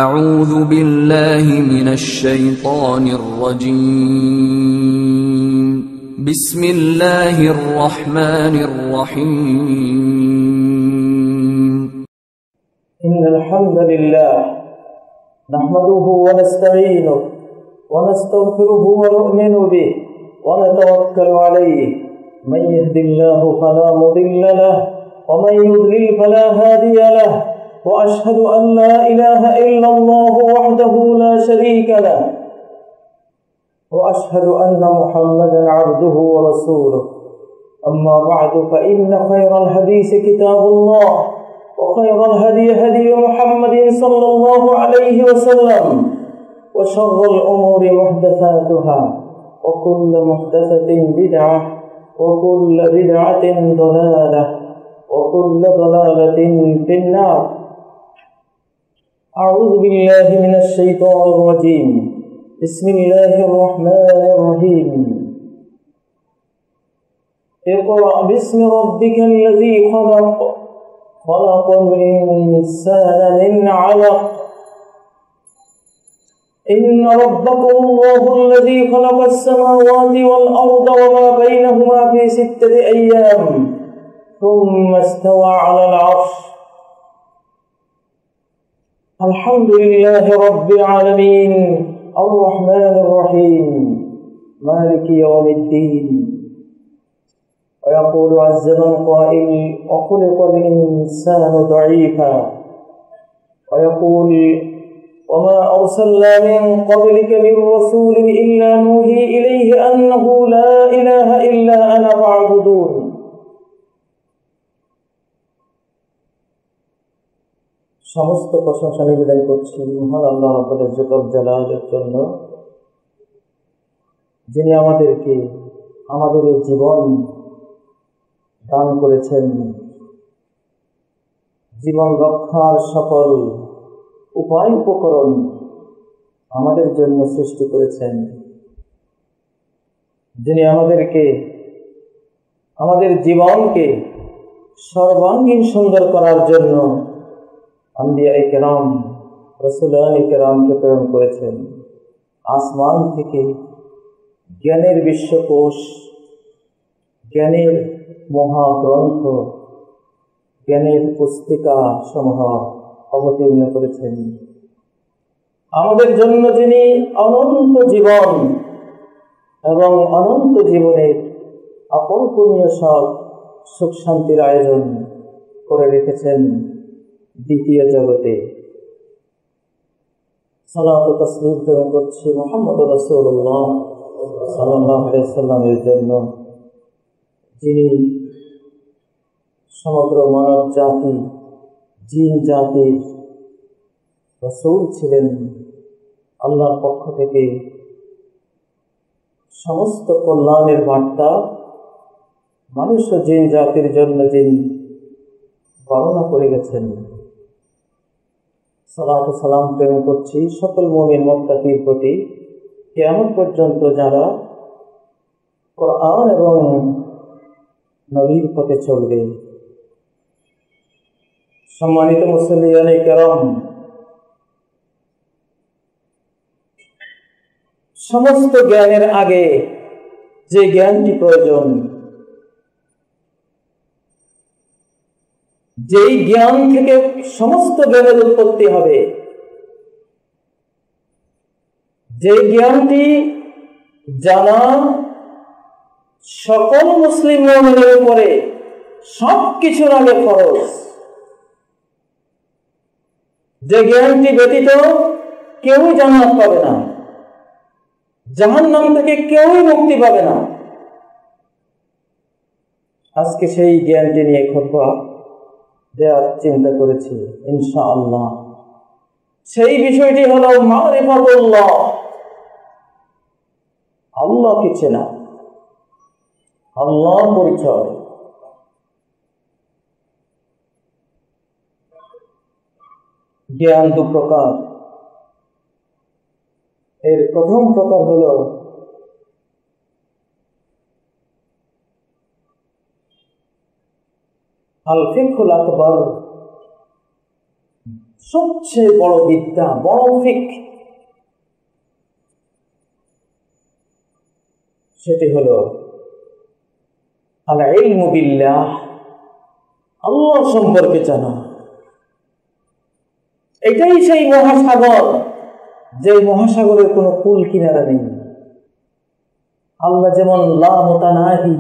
أعوذ بالله من الشيطان الرجيم بسم الله الرحمن الرحيم إن الحمد لله نحمده ونستعينه ونستغفره ونؤمن به ونتوكل عليه من يهد الله فلا مضل له ومن يضلل فلا هادي له وأشهد أن لا إله إلا الله وحده لا شريك له وأشهد أن محمدا عبده ورسوله أما بعد فإن خير الحديث كتاب الله وخير الهدي هدي محمد صلى الله عليه وسلم وشر الأمور محدثاتها وكل محدثة بدعة وكل بدعة ضلالة وكل ضلالة في النار. أعوذ بالله من الشيطان الرجيم بسم الله الرحمن الرحيم اقرأ باسم ربك الذي خلق خلق الإنسان من علق إن ربكم الله الذي خلق السماوات والأرض وما بينهما في 6 أيام ثم استوى على العرش الحمد لله رب العالمين الرحمن الرحيم مالك يوم الدين. ويقول عز من قائل وخلق الإنسان ضعيفا. ويقول وما أرسلنا من قبلك من رسول إلا نوحي إليه أنه لا إله إلا أنا فاعبدون. সমস্ত প্রশংসা নিবেদন করছি মহান আল্লাহ রাব্বুল ইজ্জতুল জালালের জন্য, যিনি আমাদেরকে আমাদের এই জীবন দান করেছেন, জীবন রক্ষার সকল উপায় উপকরণ আমাদের জন্য সৃষ্টি করেছেন, যিনি আমাদেরকে আমাদের জীবনকে সর্বাঙ্গীন সুন্দর করার জন্য আম্বিয়ায়ে কেরাম রাসূলায়ে কেরামকে প্রেরণ করেছেন। আসমান থেকে জ্ঞানের বিশ্বকোষ, জ্ঞানের মহাগ্রন্থ, জ্ঞানের পুস্তিকা সমূহ অবতীর্ণ করেছেন আমাদের জন্য, যিনি অনন্ত জীবন এবং অনন্ত জীবনের অকল্পনীয় সব সুখ শান্তির আয়োজন করে রেখেছেন দ্বিতীয় জগতে। সালাত ও তাসলিম প্রেরণ করছি মুহাম্মদ রাসূলুল্লাহ সাল্লাল্লাহু আলাইহি ওয়াসাল্লামের জন্য, যিনি সমগ্র মানব জাতি জিন জাতির রাসূল ছিলেন। আল্লাহর পক্ষ থেকে সমস্ত কল্যাণের বার্তা মানুষ ও জিন জাতির জন্য যিনি বর্ণনা করে গেছেন। সালাত ও সালাম প্রেরণ করছি সকল মুমিন মুত্তাকির প্রতি, কিয়ামত পর্যন্ত যারা কোরআন এবং নবীর পথে চলবে। সম্মানিত মুসল্লিয়ানে কেরাম, সমস্ত জ্ঞানের আগে যে জ্ঞানটি প্রয়োজন, যেই জ্ঞান থেকে সমস্ত জ্ঞানের উৎপত্তি হবে, যে জ্ঞানটি জানা সকল মুসলিম মুমিনের উপরে সবকিছুর আগে ফরজ, যে জ্ঞানটি ব্যতীত কেউই জান্নাত পাবে না, জাহান্নাম থেকে কেউই মুক্তি পাবে না। আজকে সেই জ্ঞানটি নিয়ে খুতবা দেওয়ার চিন্তা করেছি ইনশাআল্লাহ। সেই বিষয়টি হলো মারিফাতুল্লাহ, আল্লাহকে চেনা, আল্লাহর পরিচয়। জ্ঞান দু প্রকার। এর প্রথম প্রকার হলো আল ফিকহুল আকবার, সবচেয়ে বড় বিদ্যা, বড় ফিক, সেটি হলো আল ইলমু বিল্লাহ, আল্লাহ সম্পর্কে জানা। এটাই সেই মহাসাগর, যে মহাসাগরের কোনো কুল কিনারা নেই। আল্লাহ যেমন লা মুতানাহি,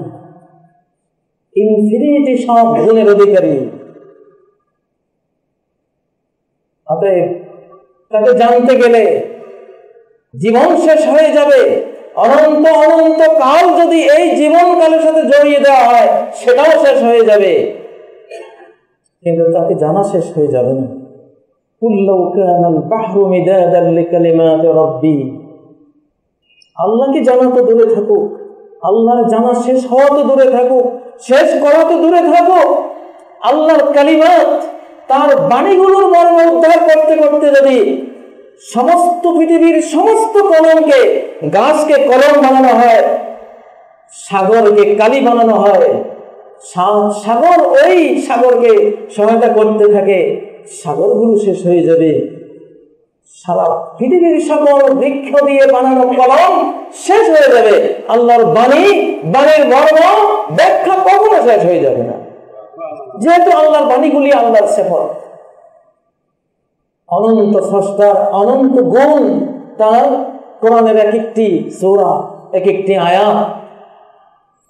ইনফিনিটি সব গুণের অধিকারী, অতএব তাকে জানতে গেলে জীবন শেষ হয়ে যাবে। অনন্ত অনন্ত কাল যদি এই জীবনকালের সাথে জড়িয়ে দেওয়া হয়, সেটাও শেষ হয়ে যাবে, কিন্তু তাকে জানা শেষ হয়ে যাবে না। কুল্লু কানাল বাহরু মিদাদাল লিকালিমাতি রাব্বি, আল্লাহকে জানা তো দূরে থাকুক, আল্লাহর জানা শেষ হওয়া তো দূরে থাকুক, শেষ করা তো দূরে থাকুক, আল্লাহর কালিমাত, তার বাণীগুলোর মর্ম উদ্ধার করতে করতে যদি সমস্ত পৃথিবীর সমস্ত কলমকে, গাছকে কলম বানানো হয়, সাগরকে কালি বানানো হয়, সাগর ওই সাগরকে সহায়তা করতে থাকে, সাগরগুলো শেষ হয়ে যাবে। সারা পৃথিবীর সকল বৃক্ষ দিয়ে বানানো কলম শেষ হয়ে যাবে, আল্লাহর বাণী, বাণীর মর্ম ব্যাখ্যা কখনো শেষ হয়ে যাবে না, যেহেতু আল্লাহর বাণীগুলি আল্লাহর সিফাত। অনন্ত স্রষ্টার অনন্ত গুণ তার কোরআনের এক একটি সূরা, এক একটি আয়াত,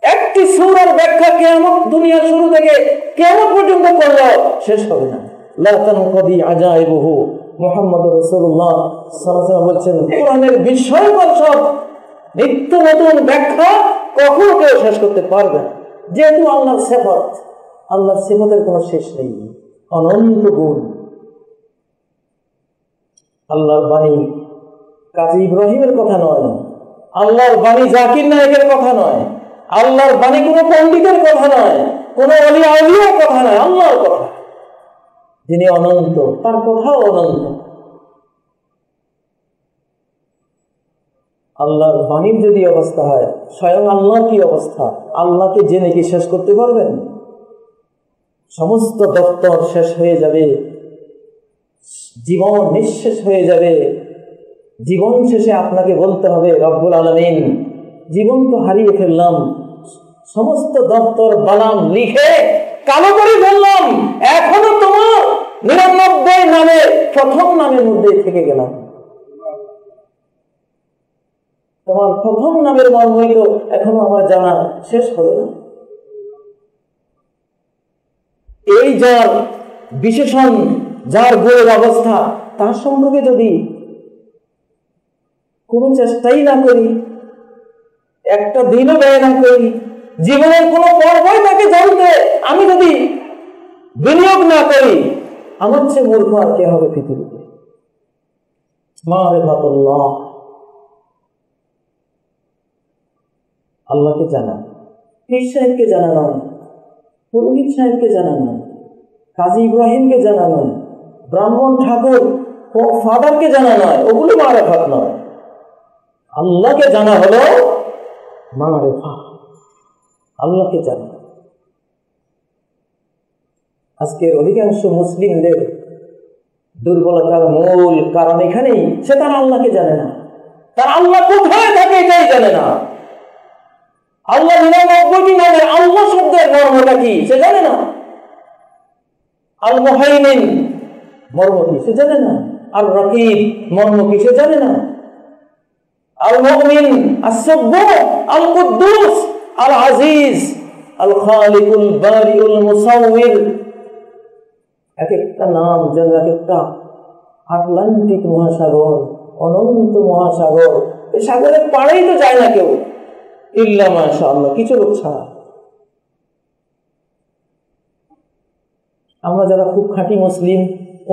একটি সূরার ব্যাখ্যা কিয়ামত, দুনিয়ার শুরু থেকে কিয়ামত পর্যন্ত করলেও শেষ হবে না। লা তানকাদি আজাইবুহু, মুহাম্মদুর রাসূলুল্লাহ সাল্লাল্লাহু আলাইহি ওয়াসাল্লাম বলেছেন, কোরআনের বিস্ময়কর সব নিত্য নতুন ব্যাখ্যা কখনো কেউ শেষ করতে পারবে না, যেহেতু আল্লাহর সিফাত, আল্লাহর সিফাতের কোনো শেষ নেই, অনন্ত গুণ। আল্লাহর বাণী কাজী ইব্রাহিমের কথা নয়, আল্লাহর বাণী জাকির নায়েকের কথা নয়, আল্লাহর বাণী কোনো পণ্ডিতের কথা নয়, কোনো ওলি আউলিয়ার কথা নয়, আল্লাহর কথা, যিনি অনন্ত, তার কথাও অনন্ত। আল্লাহর বাণীর যদি অবস্থা হয়, স্বয়ং আল্লাহর কি অবস্থা? আল্লাহকে জেনে কি শেষ করতে পারবেন? সমস্ত দপ্তর শেষ হয়ে যাবে, জীবন নিঃশেষ হয়ে যাবে। জীবন শেষে আপনাকে বলতে হবে, রব্বুল আলামিন, জীবন তো হারিয়ে ফেললাম, সমস্ত দপ্তর বালাম লিখে কালো করে ফেললাম, এখনো তোমার 99 নামে প্রথম নামের মধ্যে থেকে গেলাম। তোমার প্রথম নামের মর্ম হইল এখনো আমার জানা শেষ হলো না। এই যার বিশেষণ, যার গুণের অবস্থা, তার সম্পর্কে যদি কোনো চেষ্টাই না করি, একটা দিনও ব্যয় না করি, জীবনের কোনো পর্বই তাকে জানতে আমি যদি বিনিয়োগ না করি, আমার চেয়ে মূর্খ আর কে হবে পৃথিবীতে? মারিফাতুল্লাহ, আল্লাহকে জানা, পীর সাহেবকে জানা নয়, পুরোহিত সাহেবকে জানা নয়, কাজী ইব্রাহিমকে জানা নয়, ব্রাহ্মণ ঠাকুর ফাদারকে জানা নয়, ওগুলো মারিফাত নয়। আল্লাহকে জানা হলো মারিফাত, আল্লাহকে জানা। আজকের অধিকাংশ মুসলিমদের দুর্বলতার মূল কারণ এখানেই, সে তার আল্লাহকে জানে না, তার আল্লাহ কোথায় থাকে এটাই জানে না। আল্লাহ 99টি নামের আল্লাহ শব্দের মর্মটা কি সে জানে না, আল মুহাইমিন মর্ম কি সে জানে না, আর রকিব মর্ম কি সে জানে না, আল মুমিন, আস-সাব্বুহ, আল কুদ্দুস, আল আজিজ, আল খালিকুল বারিউল মুসাউবির। এক একটা নাম যেন এক একটা আটলান্টিক মহাসাগর, অনন্ত মহাসাগর। এই সাগরের পাড়েই তো যায় না কেউ, ইল্লা মাশাআল্লাহ, কিছু লোক ছাড়া। আমরা যারা খুব খাঁটি মুসলিম,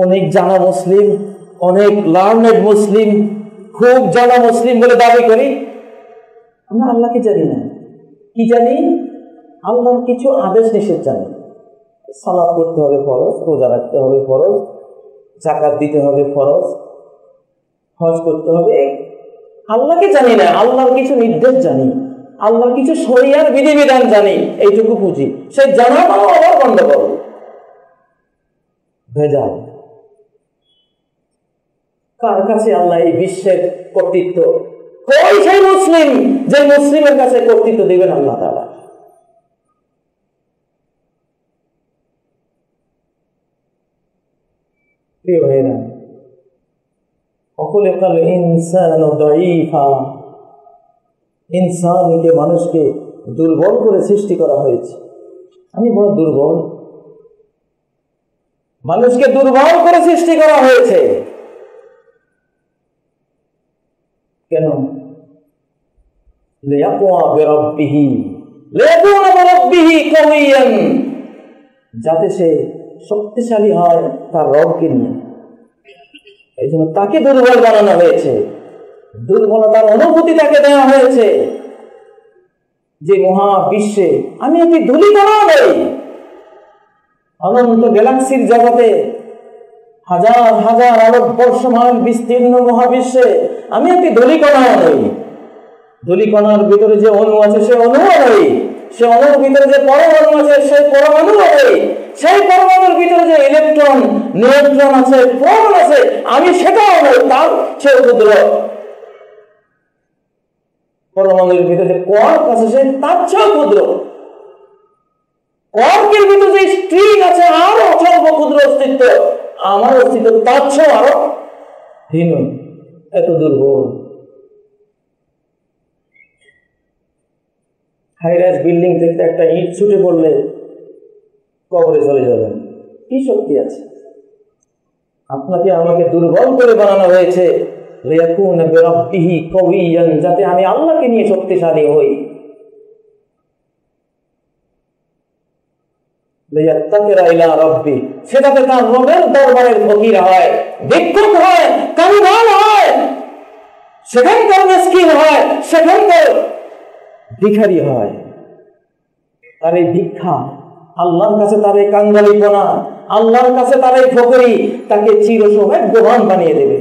অনেক জানা মুসলিম, অনেক লার্নেড মুসলিম, খুব জানা মুসলিম বলে দাবি করি, আমরা আল্লাহকে জানি না। কি জানি? আল্লাহর কিছু আদেশ নিষেধ জানি। সালাত করতে হবে ফরজ, রোজা রাখতে হবে ফরজ, যাকাত দিতে হবে ফরজ, হজ করতে হবে। আল্লাহকে জানি না, আল্লাহর কিছু নির্দেশ জানি, আল্লাহর কিছু শরিয়ার বিধিবিধান জানি, এইটুকু বুঝি। সেই জানাটাও আবার গন্ডগোল, ভেজাল। কার কাছে আল্লাহ এই বিশ্বের কর্তৃত্ব? কই সেই মুসলিম যে মুসলিমের কাছে কর্তৃত্ব দিবেন আল্লাহ তাআলা? প্রিয় ভাইরা, অকুলেকাল ইনসানু দাঈফা, ইনসানকে, মানুষকে দুর্বল করে সৃষ্টি করা হয়েছে। আমি বড় দুর্বল, মানুষকে দুর্বল করে সৃষ্টি করা হয়েছে। কেন? লিয়াকুয়া বিরাব্বিহি, লিয়াকুনা বিরাব্বিহি কাওয়িয়ান, যাতে সে শক্তিশালী হয় তার রবকে নিয়ে। এই জন্য তাকে দুর্বল বানানো হয়েছে, দুর্বলতার অনুভূতি তাকে দেওয়া হয়েছে যে মহাবিশ্বে আমি একটি ধূলিকণা নই, অনন্ত গ্যালাক্সির জগতে হাজার হাজার আরব বর্ষমান বিস্তীর্ণ মহাবিশ্বে আমি একটি ধূলিকণা নই। ধূলিকণার ভিতরে যে অণু আছে সে অণু নই, সে অণুর ভিতরে যে পরমাণু আছে সেই পরমাণু নই, সেই পরমাণুর ভিতরে যে ইলেকট্রন নিউট্রন আছে, প্রোটন আছে, আমি সেটাও নই, তার চেয়ে ক্ষুদ্র। পরমাণুর ভিতরে যে কোয়ার্ক আছে সে তার চেয়ে ক্ষুদ্র। কোয়ার্কের ভিতরে যে স্ট্রিং আছে আরো অসংখ্য ক্ষুদ্র অস্তিত্ব, আমার অস্তিত্ব তার চেয়ে আরো হীন, এত দুর্বল। হাইরাইজ বিল্ডিং থেকে একটা ইট ছুটে পড়লে কবরে চলে যাবেন, কি শক্তি আছে? আপনাকে আমাকে দুর্বল করে বানানো হয়েছে লিয়াকুনা বিরাব্বিহি কাওয়িয়ান, যাতে আমি আল্লাহকে নিয়ে শক্তিশালী হই। লিয়াত্তাকিরা ইলা রাব্বি, সে যাতে তার রবের দরবারের ফকির হয়, ভিক্ষুক হয়, কাঙ্গাল হয়, সেখানকার মিসকিন হয়, সেখানকার ভিখারি হয়। তার এই ভিক্ষা, আল্লাহর কাছে তার এই কাঙ্গালিপনা, আল্লাহর কাছে তার এই ফকিরি তাকে চির সৌভাগ্যবান বানিয়ে দেবে।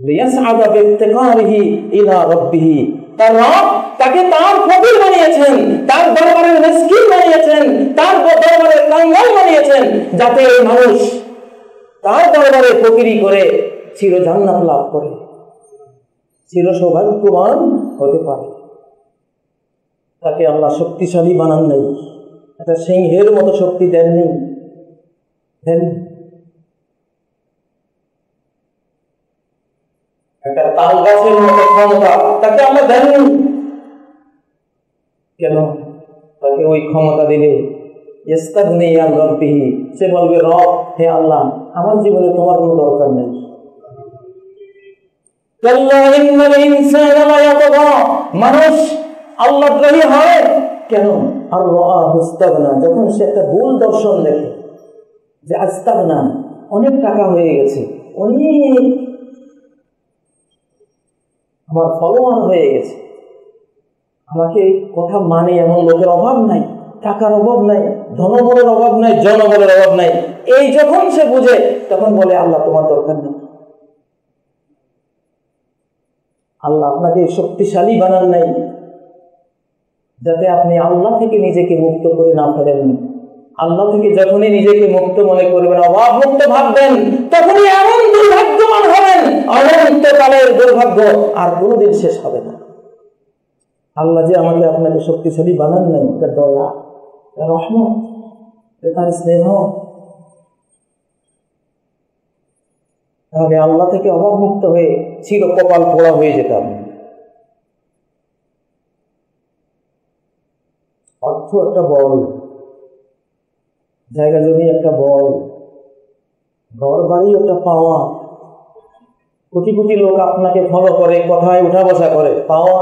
লিয়াসআদা বিইফতিকারিহি ইলা রাব্বিহি, তার রব তাকে তার ফকির বানিয়েছেন, তার দরবারের মিসকিন বানিয়েছেন, তার দরবারের কাঙ্গাল বানিয়েছেন, যাতে এই মানুষ তার দরবারে ফকিরি করে চির জান্নাত লাভ করে, চির সৌভাগ্যবান হতে পারে। তাকে আল্লাহ শক্তিশালী বানান নেই, একটা সিংহের মতো শক্তি দেননি, একটা তাল গাছের মতো ক্ষমতা তাকে আমরা দেননি। কেন? তাকে ওই ক্ষমতা দিলে ইস্তাগনি আন রাব্বিহি, সে বলবে রব, হে আল্লাহ, আমার জীবনে তোমার কোনো দরকার নেই। কাল্লা ইন্নাল ইনসানা লায়াতগা, মানুষ আল্লাহদ্রোহী হয় কেন? আর রাআহু ইস্তাগনা, যখন সে একটা ভুল দর্শন দেখে যে ইস্তাগনা, অনেক টাকা হয়ে গেছে, অনেক আমার ফলোয়ার হয়ে গেছে, আমাকে কথা মানে এমন লোকের অভাব নাই, টাকার অভাব নাই, ধনবলের অভাব নাই, জনবলের অভাব নাই, এই যখন সে বুঝে তখন বলে আল্লাহ তোমার দরকার নেই। আল্লাহ আপনাকে শক্তিশালী বানান নাই যাতে আপনি আল্লাহ থেকে নিজেকে মুক্ত করে না ফেলেন। আল্লাহ থেকে যখনই নিজেকে মুক্ত মনে করবেন, অভাব মুক্ত ভাববেন, তখনই এমন দুর্ভাগ্যবান হবেন, অনন্তকালের দুর্ভাগ্য আর কোনোদিন শেষ হবে না। আল্লাহ যে আমাকে আপনাকে শক্তিশালী বানান নাই, তার দয়া, তার রহমত, তার স্নেহ। তাহলে আল্লাহ থেকে অভাব মুক্ত হয়ে চির কপাল পোড়া হয়ে যেতাম। অর্থ একটা বল, জায়গা জমি একটা বল, ঘর বাড়ি একটা পাওয়া, কোটি কোটি লোক আপনাকে ফলো করে, কথায় উঠা বসা করে, পাওয়া,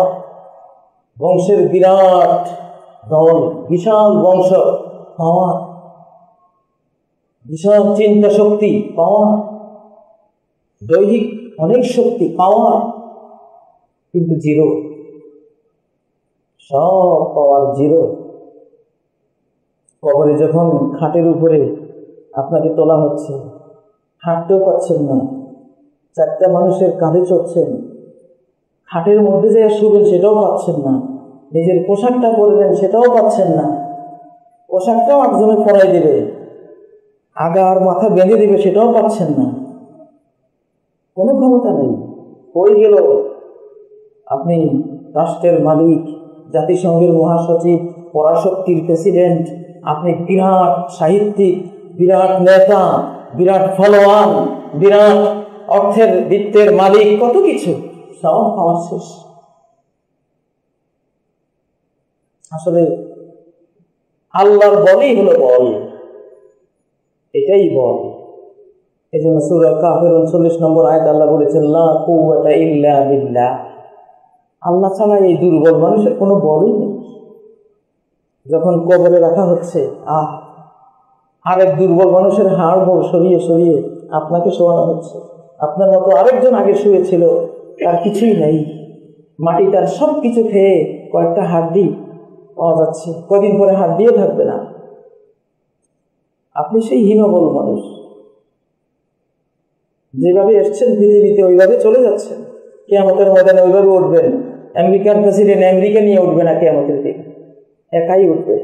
বংশের বিরাট দল, বিশাল বংশ, পাওয়া, বিশাল চিন্তা শক্তি, পাওয়া, দৈহিক অনেক শক্তি, পাওয়া, কিন্তু জিরো, সব পাওয়ার জিরো। কবরে যখন খাটের উপরে আপনাকে তোলা হচ্ছে, হাঁটতেও পাচ্ছেন না, চারটা মানুষের কাঁধে চড়ছেন, খাটের মধ্যে যে শুবেন সেটাও পাচ্ছেন না, নিজের পোশাকটা পরবেন সেটাও পাচ্ছেন না, পোশাকটাও একজনে পরাই দেবে, আগা আর মাথা বেঁধে দেবে সেটাও পাচ্ছেন না। কোনো ক্ষমতা নেই। কই গেল? আপনি রাষ্ট্রের মালিক, জাতিসংঘের মহাসচিব, পরাশক্তির প্রেসিডেন্ট, আপনি বিরাট সাহিত্যিক, বিরাট নেতা, বিরাট ফলোয়ার, বিরাট অর্থের বৃত্তের মালিক, কত কিছু, সব পাওয়ার শেষ। আসলে আল্লাহর বলই হলো বল, এটাই বল। এই জন্য সূরা কাফের 39 নম্বর আয়াত আল্লাহ বলেছেন, লা কুওয়াতা ইল্লা বিল্লাহ। আল্লাহ ছাড়া এই দুর্বল মানুষের কোনো বলই নেই। যখন কবরে রাখা হচ্ছে, আরেক দুর্বল মানুষের হাড় বড় সরিয়ে সরিয়ে আপনাকে শোয়ানো হচ্ছে। আপনার মতো আরেকজন আগে শুয়েছিল, তার কিছুই নেই, মাটি তার সব কিছু খেয়ে কয়েকটা হাড্ডি পাওয়া যাচ্ছে, কদিন পরে হাড্ডিও থাকবে না। আপনি সেই হীনবল মানুষ, যেভাবে এসছেন পৃথিবীতে ওইভাবে চলে যাচ্ছেন। কিয়ামতের ময়দানে ওইভাবে উঠবেন। আমেরিকার প্রেসিডেন্ট আমেরিকা নিয়ে উঠবে না কিয়ামতের দিন, একাই উঠবে।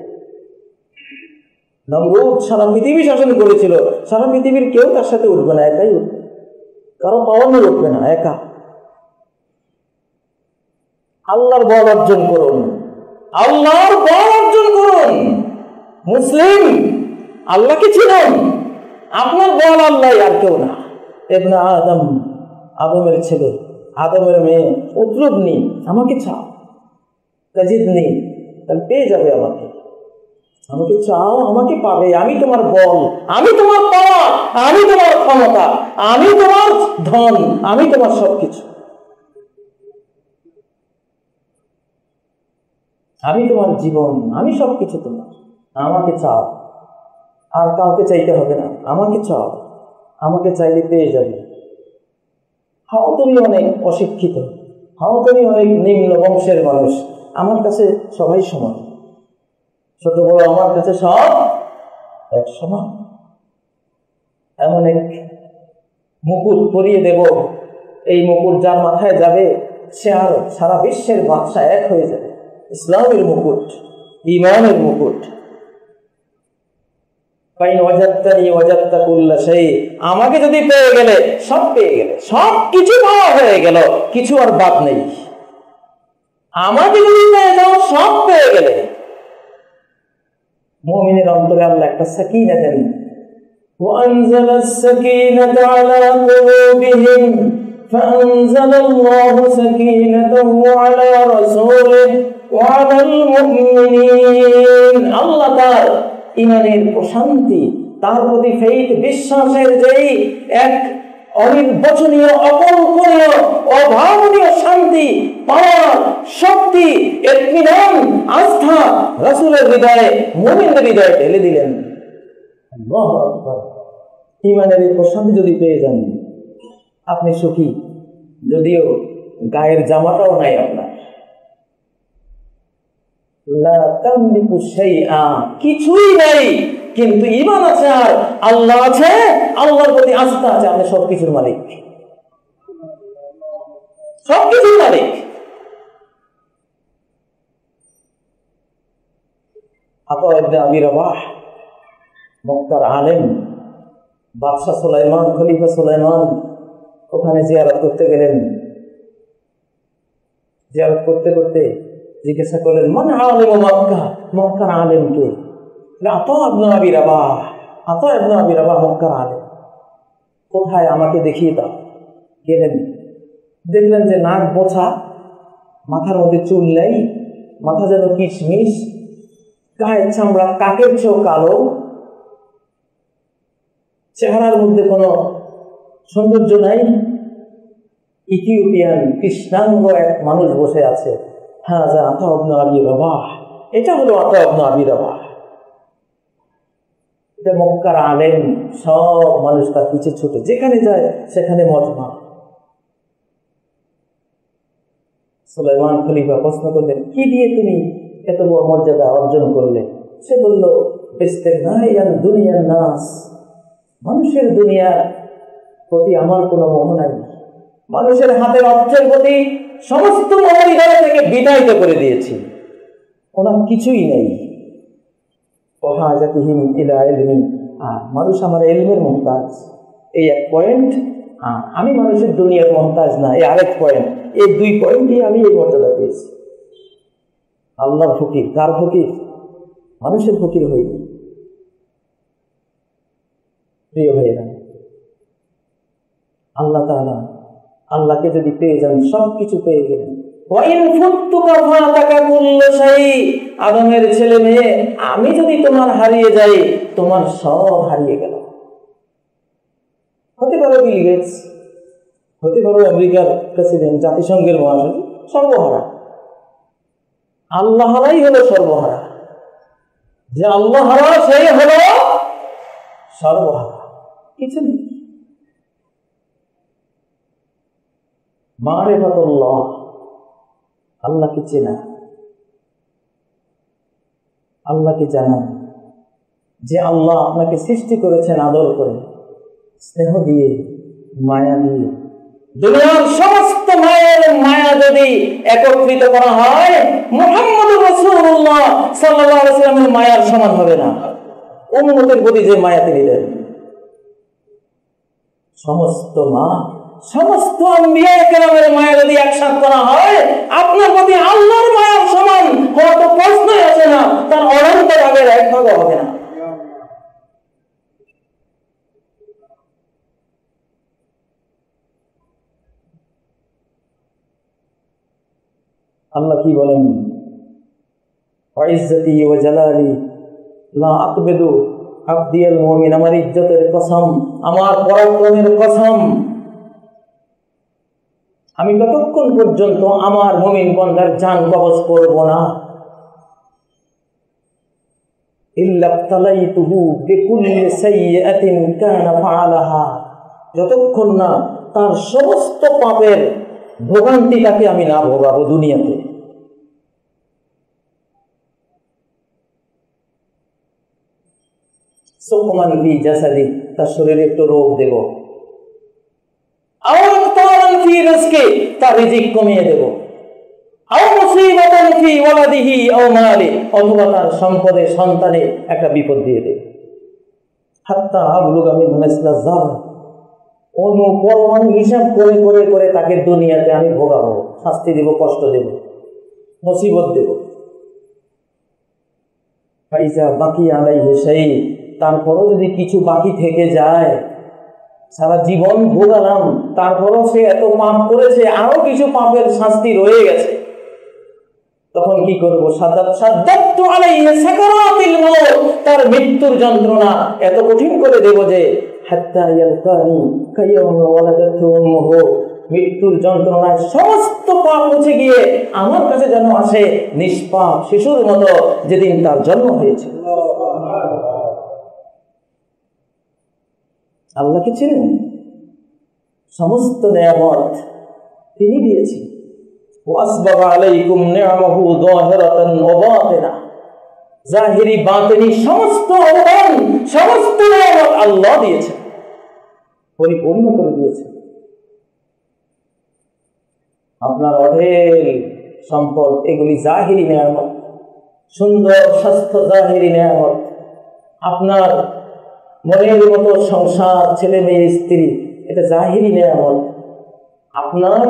নমরুদ সারা পৃথিবী শাসন করেছিল, সারা পৃথিবীর কেউ তার সাথে উঠবে না, একাই উঠবে। কারো পাওয়ার নিয়ে উঠবে না, একা। আল্লাহর বল অর্জন করুন, আল্লাহর বল অর্জন করুন। মুসলিম, আল্লাহকে চিনুন। আপনার বল আল্লাহ, আর কেউ না। ইবনে আদম, আদমের ছেলে, আদমের মেয়ে, উতরুবনি, আমাকে চাও, তাজিদনি, তাহলে পেয়ে যাবে আমাকে। আমাকে চাও, আমাকে পাবে। আমি তোমার বল, আমি তোমার পাওয়া, আমি তোমার ক্ষমতা, আমি তোমার ধন, আমি তোমার সবকিছু, আমি তোমার জীবন, আমি সবকিছু তোমার। আমাকে চাও, আর কাউকে চাইতে হবে না। আমাকে চাও, আমাকে চাইলে পেয়ে যাবে। হাও তুমি অনেক অশিক্ষিত, হাও তুমি অনেক নিম্ন বংশের মানুষ, আমার কাছে সবাই সমান। ছোট বড় আমার কাছে সব এক সমান। এমন এক মুকুট পরিয়ে দেব, এই মুকুট যার মাথায় যাবে সে আর সারা বিশ্বের বাদশা এক হয়ে যাবে। ইসলামের মুকুট, ঈমানের মুকুট। আমাকে যদি পেয়ে গেলে সব পেয়ে গেলে, সব কিছু পাওয়া হয়ে গেল, কিছু আর বাদ নেই। আমাকে যদি পেয়ে যাও, সব পেয়ে গেলে। মুমিনের অন্তরে আল্লাহ একটা সাকিনা দেন। وأنزل السكينة على قلوبهم فأنزل الله سكينته على رسوله وعلى المؤمنين। আল্লাহ তার ঈমানের প্রশান্তি, তার প্রতি ফেইথ, বিশ্বাসের যেই এক অনির্বচনীয়, অকল্পনীয়, অভাবনীয় শান্তি, পাওয়ার, শক্তি, ইতমিনান, আস্থা রাসূলের হৃদয়ে, মুমিনদের হৃদয়ে ঢেলে দিলেন। আল্লাহু আকবার। ঈমানের এই প্রশান্তি যদি পেয়ে যান, আপনি সুখী, যদিও গায়ের জামাটাও নাই আপনার। লা তামলিকু শাইআ, কিছুই নাই, কিন্তু ঈমান আছে, আর আল্লাহ আছে, আল্লাহর প্রতি আস্থা আছে। আপনি সবকিছুর মালিক, সবকিছুর মালিক। আতা ইবনে আবি রাবাহ, মক্কার আলেম, বাদশাহ সুলাইমান, খলিফা সুলাইমান ওখানে জিয়ারত করতে গেলেন। জিয়ারত করতে করতে জিজ্ঞাসা করলেন, মান আলিম মক্কা, মক্কার আলেম কে? আতা ইবনে আবি রাবাহ, আতা ইবনে আবি রাবাহ মক্কার আলেম। কোথায়, আমাকে দেখিয়ে দাও। গেলেন, দেখলেন যে নাক বোছা, মাথার মধ্যে চুল নেই, মাথা যেন কিশমিশ, গায়ের চামড়া কাকের চেয়েও কালো, চেহারার মধ্যে কোনো সৌন্দর্য নাই। ইথিওপিয়ান কৃষ্ণাঙ্গ এক মানুষ বসে আছে। হ্যাঁ, যা আতা ইবনে আবি রাবাহ, এটা হলো আতা ইবনে আবি রাবাহ। এটা মক্কার আলেম। সব মানুষ তার পিছে ছুটে, যেখানে যায় সেখানে মজমা। সুলাইমান খলিফা প্রশ্ন করলেন, কি দিয়ে তুমি এত বড় মর্যাদা অর্জন করলে? সে বলল, ইস্তেগনাইয়ান দুনিয়ার নাস, মানুষের দুনিয়ার প্রতি আমার কোনো মোহ নাই। মানুষের হাতের অর্থের প্রতি সমস্ত মোহ হৃদয় থেকে বিতাড়িত করে দিয়েছি। ওনার কিছুই নেই। ওহাজাতিহিম ইলা ইলমি, আর মানুষ আমার ইলমের মুহতাজ। এই এক পয়েন্ট আমি মানুষের দুনিয়ার মহতাজ না, এই আরেক পয়েন্ট, এই 2 পয়েন্ট দিয়ে আমি এই মর্যাদা পেয়েছি। আল্লাহর ফকির। কার ফকির? মানুষের ফকির হইনি। প্রিয় ভাইয়েরা, আল্লাহ তাআলা, আল্লাহকে যদি পেয়ে যান সবকিছু পেয়ে গেলেন। আদমের ছেলে মেয়ে, আমি যদি তোমার হারিয়ে যাই, তোমার সব হারিয়ে গেল। হতে পারো বিল গেটস, হতে পারো আমেরিকার প্রেসিডেন্ট, জাতিসংঘের মহাসচিব, সর্বহারা। আল্লাহ হারাই হলো সর্বহারা। যে আল্লাহ হারা সেই হলো সর্বহারা, কিছু নেই। মারিফাতুল্লাহ, আল্লাহকে চেনা, আল্লাহকে জানা, যে আল্লাহ আপনাকে সৃষ্টি করেছেন আদর করে, স্নেহ দিয়ে, মায়া দিয়ে। দুনিয়ার সমস্ত মায়ের মায়া যদি একত্রিত করা হয়, মুহাম্মদুর রাসূলুল্লাহ সাল্লাল্লাহু আলাইহি ওয়াসাল্লামের মায়ার সমান হবে না। উম্মতের প্রতি যে মায়া তিনি দেন, সমস্ত মা, সমস্ত আম্বিয়া কেরামের মায়া যদি একসাথে করা হয়, আপনার প্রতি আল্লাহর মায়ার সমান হওয়ার তো প্রশ্নই আসে না। তার অনন্ত ভাবের এক ভাগও হবে না। আল্লাহ কি বলেন? ওয়াইজ্জতি ওয়া জালালি লা আকবিদু আবদিয়াল মুমিন, আমার ইজ্জতের কসম, আমার পরাক্রমের কসম, আমি ততক্ষণ পর্যন্ত আমার মুমিন বান্দার জান কবজ করব না, ইল্লা তালাইতুহু বিকুল্লি সাইয়্যাতিন কানা ফাআলাহা, যতক্ষণ না তার সমস্ত পাপের ভোগান্তিটাকে আমি না ভোগাবো দুনিয়াতে। সুকমান ফি জাসাদি, তার শরীরে একটু রোগ দেব, আও তারান ফি রিজকি, তার রিজিক কমিয়ে দেব, আও মুসিবাতান ফি ওয়ালাদিহি আও মালি, অথবা তার সম্পদে সন্তানে একটা বিপদ দিয়ে দেব। হাত্তা আবলুগা মিন মাসলাযার, পরমাণু হিসাব করে করে করে তাকে দুনিয়াতে আমি ভোগাবো, শাস্তি দেব, কষ্ট দেব, মুসিবত দেব। ফাইজা বাকি আলাইহি শাই, তারপরও যদি কিছু বাকি থেকে যায়, সারা জীবন ভোগালাম, তারপরও সে এত পাপ করেছে, আরো কিছু পাপের শাস্তি রয়ে গেছে, তখন কি করবো? সাদ্দাতু আলাইহি সাকারাতিল মউত, তার মৃত্যুর যন্ত্রণা এত কঠিন করে দেব যে হাত্তা ইয়ালকানি কায়াউমা ওয়ালাদাতহু উম্মুহু, মৃত্যুর যন্ত্রণায় সমস্ত পাপ মুছে গিয়ে আমার কাছে যেন আসে নিষ্পাপ শিশুর মতো, যেদিন তার জন্ম হয়েছে। আল্লাহকে চিনেন? সমস্ত নেয়ামত তিনি দিয়েছেন। ওয়াসবাগা আলাইকুম নি'মাহু যাহিরাতান ওয়া বাতিনা, জাহিরি বাতিনি সমস্ত অবদান, সমস্ত নেয়ামত আল্লাহ দিয়েছেন, পরিপূর্ণ করে দিয়েছেন। আপনার অঢেল সম্পদ, এগুলি জাহিরি নেয়ামত। সুন্দর স্বাস্থ্য জাহিরি নেয়ামত। আপনার মনের মতো সংসার, ছেলে মেয়ে, স্ত্রী, এটা জাহিরি নেয়ামত। আপনার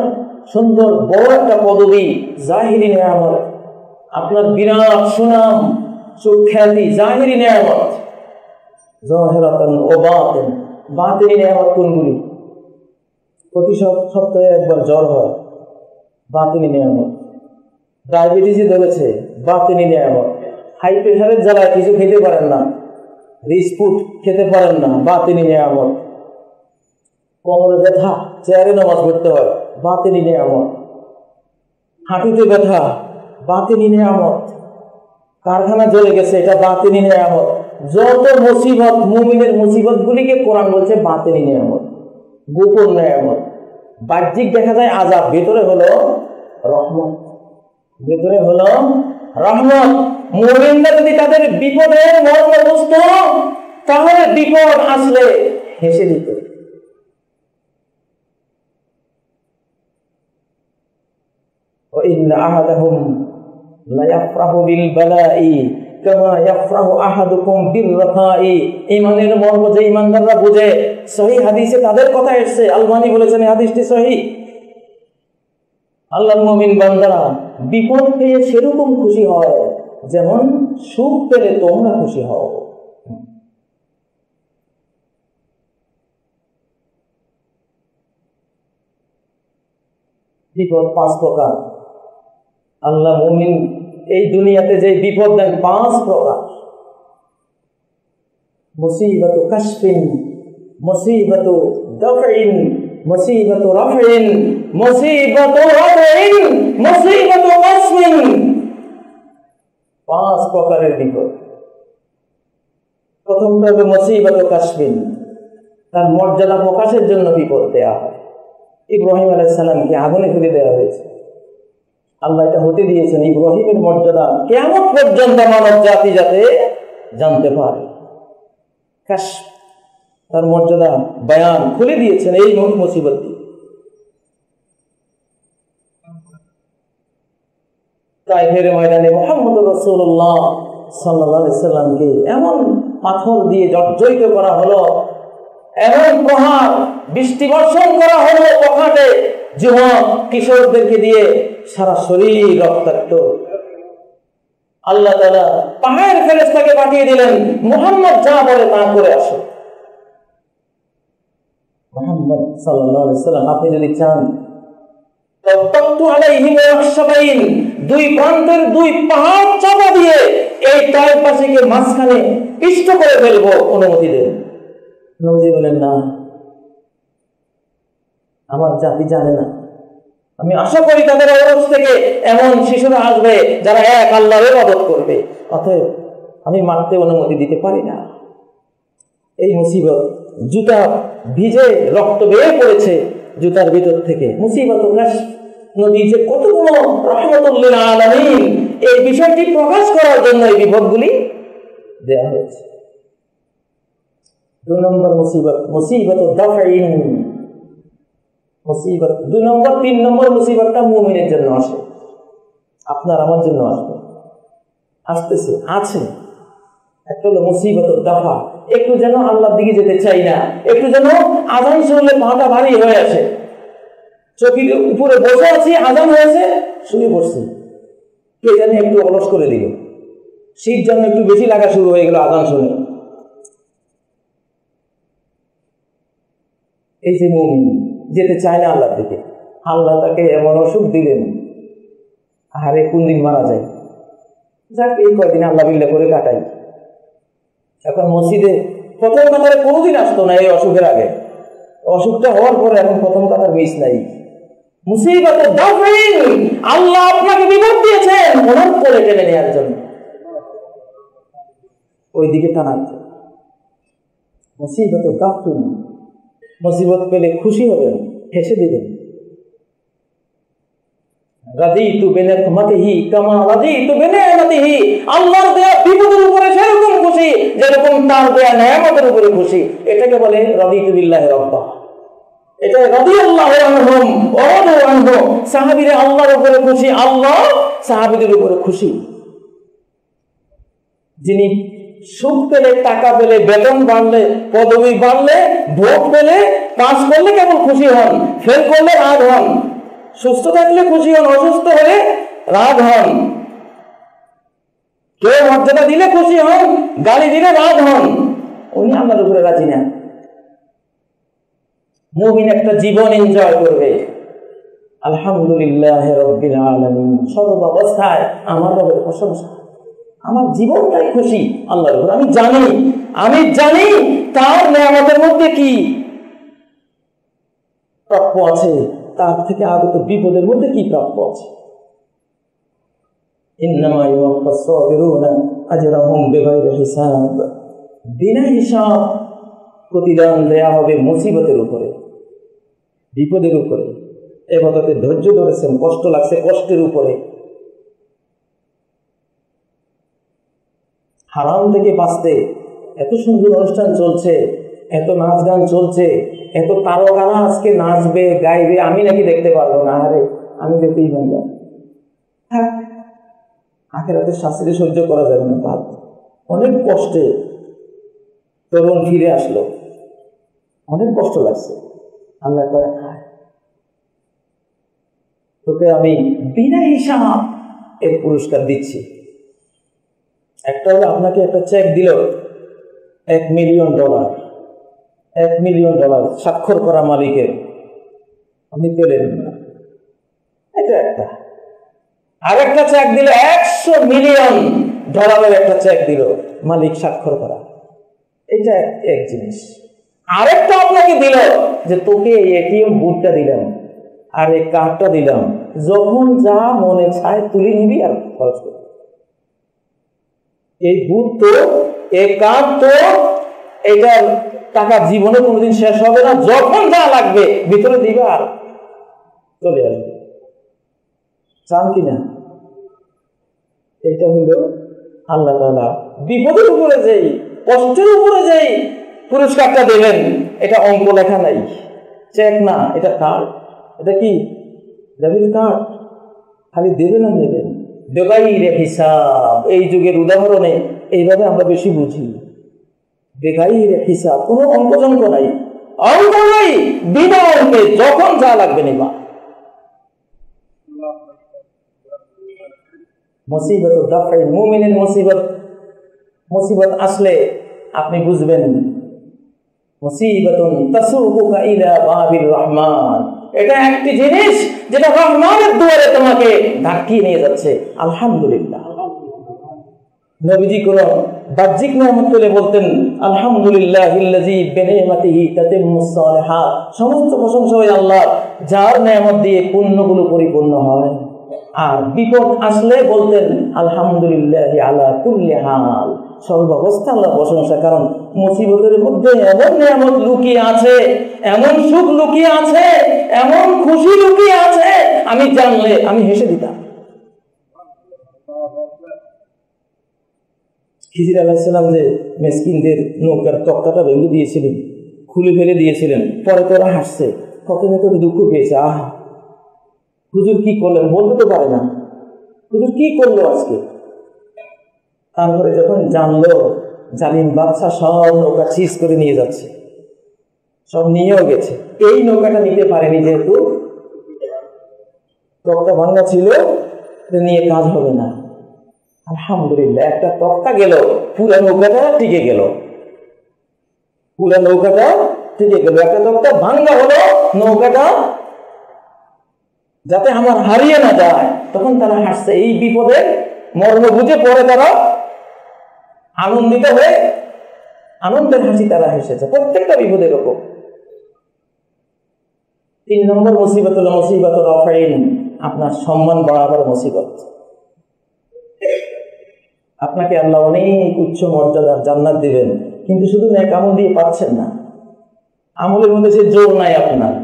সুন্দর বড় একটা পদবী, জাহিরি নেয়ামত। আপনার বিরাট সুনাম, সুখ্যাতি, জাহিরি নেয়ামত। যাহিরাতান ওয়া বাতিন, বাতিনি নেয়ামত কোনগুলি? প্রতি সপ্তাহে একবার জ্বর হয়, বাতিনি নেয়ামত। ডায়াবেটিসে ধরেছে, বাতিনি নেয়ামত। হাই প্রেশারের জ্বালায় কিছু খেতে পারেন না, রিচ ফুড খেতে পারেন না, বাতিনি নেয়ামত। কোমরে ব্যথা, চেয়ারে নামাজ পড়তে হয়, বাতিনি নেয়ামত। হাঁটুতে ব্যথা, বাতিনি নেয়ামত। কারখানা জ্বলে গেছে, এটা বাতিনি নেয়ামত। যত মুসিবত, মুমিনের মুসিবত গুলিকে কোরআন বলছে বাতিনি নেয়ামত, গোপন নেয়ামত। বাহ্যিক দেখা যায় আযাব, ভেতরে হলো রহমত, ভেতরে হলো রহমত। মুমিনরা যদি তাদের বিপদের মর্ম বুঝতো, তাহলে বিপদ আসলে হেসে দিত। وَإِنَّ أَحَدَهُمْ لَيَفْرَحُ بِالْبَلَاءِ কামা ইয়াফরাহু আহাদুকুম বিররাফাই। ঈমানের মর্ম যে ঈমানদাররা বুঝে, সহিহ হাদিসে তাদের কথা এসেছে, আলবানী বলেছেন এই হাদিসটি সহিহ। আল্লাহর মুমিন বান্দারা বিপদ পেয়ে সেরকম খুশি হয় যেমন সুখ পেলে তোমরা খুশি হও। বিপদ 5 প্রকার। আল্লাহ মুমিন এই দুনিয়াতে যে বিপদ দেন 5 প্রকার। মুসিবাতু কাশফিন, মুসিবাতু দাফইন, মুসিবাতু রাফইন, মুসিবাতু রাফইন, মুসিবাতু কাশফিন। 5 প্রকারের বিপদ। প্রথমটা হলো মুসিবাতু কাশফিন, তার মর্যাদা প্রকাশের জন্য বিপদ দেয়া হয়। ইব্রাহিম আলাইহিস সালামকে আগুনে ফেলে দেওয়া হয়েছে, আল্লাহ এটা হতে দিয়েছেন ইব্রাহিমের মর্যাদা কিয়ামত পর্যন্ত মানব জাতি যাতে জানতে পারে। কাশফ, তার মর্যাদা বয়ান খুলে দিয়েছেন এই মুসিবত। তাইফের ময়দানে মুহাম্মদ রাসূলুল্লাহ সাল্লাল্লাহু আলাইহি সাল্লামকে এমন পাথর দিয়ে জর্জরিত করা হলো, এমন প্রহার বৃষ্টি বর্ষণ করা হলো প্রহারে, যুবক কিশোরদেরকে দিয়ে সারা শরীর রক্তাক্ত। আল্লাহ তাআলা পাহাড়ের ফেরেশতাকে পাঠিয়ে দিলেন, মুহাম্মদ যা বলে তা করে আসো। মুহাম্মদ সাল্লাল্লাহু আলাইহি সাল্লাম আপনি যদি চান তাত্তাকতু আলাইহিম ওয়াহশাবাইন, 2 প্রান্তের 2 পাহাড় চাপা দিয়ে এই তাইফবাসীকে মাঝখানে পিষ্ট করে ফেলবো, অনুমতি দেন। নবী বলেন না, আমার জাতি জানে না। আমি আশা করি তাদের অরস থেকে এমন শিশুরা আসবে যারা এক আল্লাহর ইবাদত করবে, অতএব আমি মারতে অনুমতি দিতে পারি না। এই মুসিবত, জুতা ভিজে রক্ত বেয়ে পড়েছে জুতার ভিতর থেকে। মুসিবত নবী যে কত বড় রাহমাতুল লিল আলামিন, এই বিষয়টি প্রকাশ করার জন্য এই বিপদগুলি দেয়া হয়েছে। 2 নম্বর মুসিবত, মুসিবত দাফইন, মুসিবত 2 নম্বর। 3 নম্বর মুসিবতটা মুমিনের জন্য আসে, আপনার আমার জন্য আসবে, আসতেছে, আছে। একটা হলো মুসিবত দাফা, একটু যেন আল্লাহর দিকে যেতে চাই না, একটু যেন আযান শুনলে পাটা ভারী হয়ে আসে, চকির উপরে বসে আছি, আযান হয়েছে, শুয়ে পড়ছি, কে জানি একটু অলস করে দিল, শীত যেন একটু বেশি লাগা শুরু হয়ে গেল আযান শুনে। এই যে মুমিন যেতে চায় না আল্লাহর দিকে, আল্লাহ তাকে এমন অসুখ দিলেন, আরে কোন দিন মারা যায়, যাক এই কয়দিন আল্লাহ বিল্লাহ করে কাটাই। এখন মসজিদে প্রথম কাতারে কোনোদিন আসতো না এই অসুখের আগে, অসুখটা হওয়ার পরে এখন প্রথম কাতার মিস নাই। মুসিবত দাফইন, আল্লাহ আপনাকে বিপদ দিয়েছেন ওনার করে টেনে নেওয়ার জন্য, ওই দিকে টানাচ্ছে। মুসিবত দাফইন, মুসিবত পেলে খুশি হবেন, হেসে দিবেন। রাদিতু বিনি'মাতিহি কামা রাদিতু বিনি'মাতিহি, আল্লাহর দেয়া বিপদের উপরে সেরকম খুশি যেরকম তার দেয়া নিয়ামতের উপরে খুশি। এটাকে বলে রাদিতু বিল্লাহি রাব্বা, এটা রাদিয়াল্লাহু আনহুম ওয়া রাদু আনহু। সাহাবীরা আল্লাহর উপরে খুশি, আল্লাহ সাহাবীদের উপরে খুশি। যিনি সুখ পেলে, টাকা পেলে, বেতন বাড়লে, পদবি বাড়লে, ভোট পেলে, পাস করলে কেবল খুশি হন, ফেল করলে রাগ হন, সুস্থ থাকলে খুশি হন, অসুস্থ হলে রাগ হন, কেউ মর্যাদা দিলে খুশি হন, গালি দিলে রাগ হন। উনি আল্লাহর উপরে রাজি না। মুমিন একটা জীবন এনজয় করবে, আলহামদুলিল্লাহ রাব্বিল আলামিন, সর্বাবস্থায় আমার রবের প্রশংসা, আমার জীবনটাই খুশি আল্লাহর উপর। আমি জানি তার নিয়ামতের মধ্যে কি প্রাপ্য আছে, তার থেকে আগত বিপদের মধ্যে কি প্রাপ্য আছে। ইন্নামা ইউওয়াফাস সাবিরুনা আজরাহুম বিগাইরি হিসাব, বিনা হিসাব প্রতিদান দেয়া হবে মুসিবতের উপরে, বিপদের উপরে। ইবাদতে ধৈর্য ধরেছেন, কষ্ট লাগছে, কষ্টের উপরে। হারাম থেকে বাঁচতে এত সুন্দর অনুষ্ঠান চলছে, এত নাচ গান চলছে, এত তারকারা আজকে নাচবে গাইবে, আমি নাকি দেখতে পারবো না, আরে আমি দেখতেই পারলাম। আখিরাতের শাস্তি সহ্য করা যাবে না। বাদ অনেক কষ্টে তরুণ ফিরে আসলো, অনেক কষ্ট লাগছে। আল্লাহ কয় তোকে আমি বিনা হিসাব এর পুরস্কার দিচ্ছি। একটা হলো আপনাকে একটা চেক দিল $1 মিলিয়ন, $1 মিলিয়ন স্বাক্ষর করা মালিকের, আপনি পেলেন না, এটা একটা। আরেকটা চেক দিল $100 মিলিয়ন একটা চেক দিল মালিক স্বাক্ষর করা, এটা এক জিনিস। আরেকটা আপনাকে দিল যে তোকে এই এটিএম বুথটা দিলাম আর এই কার্ডটা দিলাম, যখন যা মনে চায় তুলে নিবি আর খরচ করবি। এই বুথ তো, এই কার্ড তো, এটার টাকা জীবনে কোনোদিন শেষ হবে না, যখন যা লাগবে ভিতরে দিবে আর চলে আসবে। চান কিনা? এটা হলো আল্লাহ তাআলা বিপদের উপরে যেই, কষ্টের উপরে যেই পুরস্কারটা দেবেন, এটা অঙ্ক লেখা নাই, চেক না, এটা কার্ড। এটা কি? Debit card. খালি দেবেন আর নেবেন, বেগাইরে হিসাব। এই যুগের উদাহরণে এইভাবে আমরা বেশি বুঝি। বেগাইরে হিসাব, কোনো অঙ্কজঙ্ক নাই, অঙ্ক নাই, বিনা অঙ্কে যখন যা লাগবে নিবা। মুসিবত দাফাই মুমিনের মুসিবত আসলে আপনি বুঝবেন মুসিবাতুন তাসুকুকা ইলা বাবির রহমান। এটা একটি জিনিস যেটা রহমানের দুয়ারে তোমাকে ধাক্কিয়ে নিয়ে যাচ্ছে। আলহামদুলিল্লাহ। নবীজি কোন বাহ্যিক নিয়ামত পেলে বলতেন আলহামদুলিল্লাহিল্লাযী বিনি'মাতিহি তাতিম্মুস সালিহাত। সমস্ত প্রশংসা হয় আল্লাহ, যার নিয়ামত দিয়ে পুণ্যগুলো পরিপূর্ণ হয়। আর বিপদ আসলে বলতেন আলহামদুলিল্লাহি আলা কুল্লি হাল। সর্বাবস্থা আল্লাহ প্রশংসা, কারণ মুসিবতের মধ্যে এমন নিয়ামত লুকিয়ে আছে, এমন সুখ লুকিয়ে আছে, এমন খুশি লুকিয়ে আছে, আমি জানলে আমি হেসে দিতাম। খিজির আলাইহিস সালাম যে মিসকিনদের নৌকার তক্তাটা ভেঙে দিয়েছিলেন, খুলে ফেলে দিয়েছিলেন, পরে তোরা হাসছে, প্রথমে তো দুঃখ পেয়েছে, আহা হুজুর কি করলেন, বলতে তো পারে না হুজুর কি করলো আজকে। তারপরে যখন জানলো জালিম বাদশা সব নৌকা সিজ করে নিয়ে যাচ্ছে, সব নিয়েও গেছে, এই নৌকাটা নিতে পারেনি যেহেতু তক্তা ভাঙা ছিল, নিয়ে কাজ হবে না। আলহামদুলিল্লাহ, একটা তক্তা গেল, পুরা নৌকাটা টিকে গেল, পুরা নৌকাটা টিকে গেল। একটা তক্তা ভাঙা হলো, নৌকাটা যাতে আমার হারিয়ে না যায়। তখন তারা হাসছে, এই বিপদে মর্ম বুঝে পরে তারা আনন্দিত হয়ে আনন্দের হাসি তারা হেসেছে। প্রত্যেকটা বিপদের ওপর। 3 নম্বর মুসিবত হলো মুসিবতুর রাফাইন, আপনার সম্মান বাড়াবার মুসিবত। আপনাকে আল্লাহ অনেক উচ্চ মর্যাদার জান্নাত দিবেন, কিন্তু শুধু নেক আমল দিয়ে পাচ্ছেন না, আমলের মধ্যে সে জোর নাই আপনার।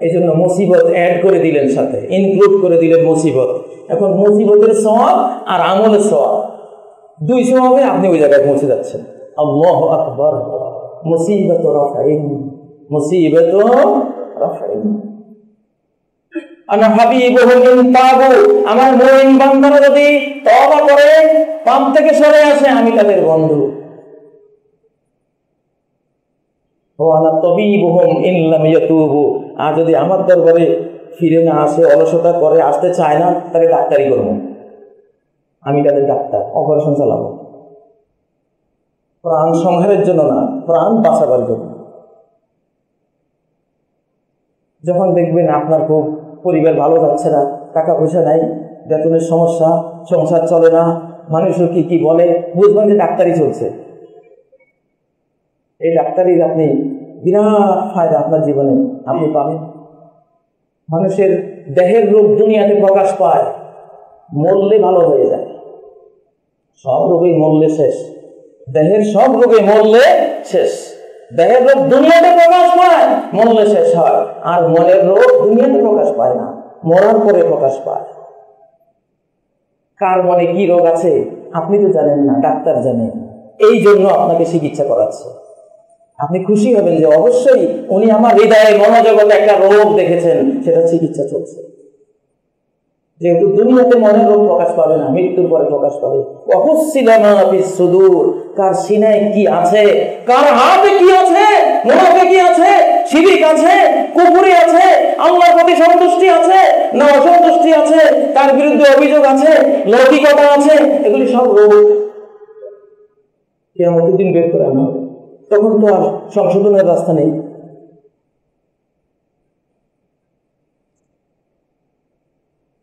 এই জন্য মুসিবত অ্যাড করে দিলেন, সাথে ইনক্লুড করে দিলেন মুসিবত। এখন মুসিবতের সওয়াব আর আমলের সওয়াব, 2 সওয়াবে আপনি ওই জায়গায় পৌঁছে যাচ্ছেন। আল্লাহু আকবার। মুসিবত রাফাইন, মুসিবত রাফাইন। আনা হাবিবুহু ইন তাবু, আমার মুমিন বান্দারা যদি তওবা করে, পাপ থেকে সরে আসে, আমি তাদের বন্ধু। ও আনা তাবিবুহুম ইন লাম ইয়াতুবু, আর যদি আমার দরবারে ফিরে না আসে, অলসতা করে, আসতে চায় না, তাকে ডাক্তারি করবো, আমি তাদের ডাক্তার, অপারেশন চালাবো। প্রাণ সংহারের জন্য না, প্রাণ বাঁচাবার জন্য। যখন দেখবেন আপনার খুব পরিবার ভালো যাচ্ছে না, টাকা পয়সা নাই, বেতনের সমস্যা, সংসার চলে না, মানুষও কি বলে, বুঝবেন যে ডাক্তারি চলছে। এই ডাক্তারির আপনি বিরাট ফায়দা আপনার জীবনে আপনি পাবেন। মানুষের দেহের রোগ দুনিয়াতে প্রকাশ পায়, মরলে ভালো হয়ে যায়। সব রোগই মরলে শেষ, দেহের সব রোগে মরলে শেষ। দেহের রোগ দুনিয়াতে প্রকাশ পায়, মরলে শেষ হয়। আর মনের রোগ দুনিয়াতে প্রকাশ পায় না, মরার পরে প্রকাশ পায়। কার মনে কি রোগ আছে আপনি তো জানেন না, ডাক্তার জানে। এই জন্য আপনাকে চিকিৎসা করাচ্ছে। আপনি খুশি হবেন যে অবশ্যই উনি আমার হৃদয়ে মনোজগতে একটা রোগ দেখেছেন, সেটা চিকিৎসা চলছে। যেহেতু দুনিয়াতে মনের রোগ প্রকাশ পাবে না, মৃত্যুর পরে প্রকাশ পাবে। কার সিনায় কি আছে, কার হাতে কি আছে, মুনাফিকি আছে, শিরক আছে, কুফরি আছে, আল্লাহর প্রতি সন্তুষ্টি আছে না অসন্তুষ্টি আছে, তার বিরুদ্ধে অভিযোগ আছে, লৌকিকতা আছে, এগুলি সব রোগ কিয়ামতের দিন বের করে আনা হবে। তখন তো আর সংশোধনের রাস্তা নেই।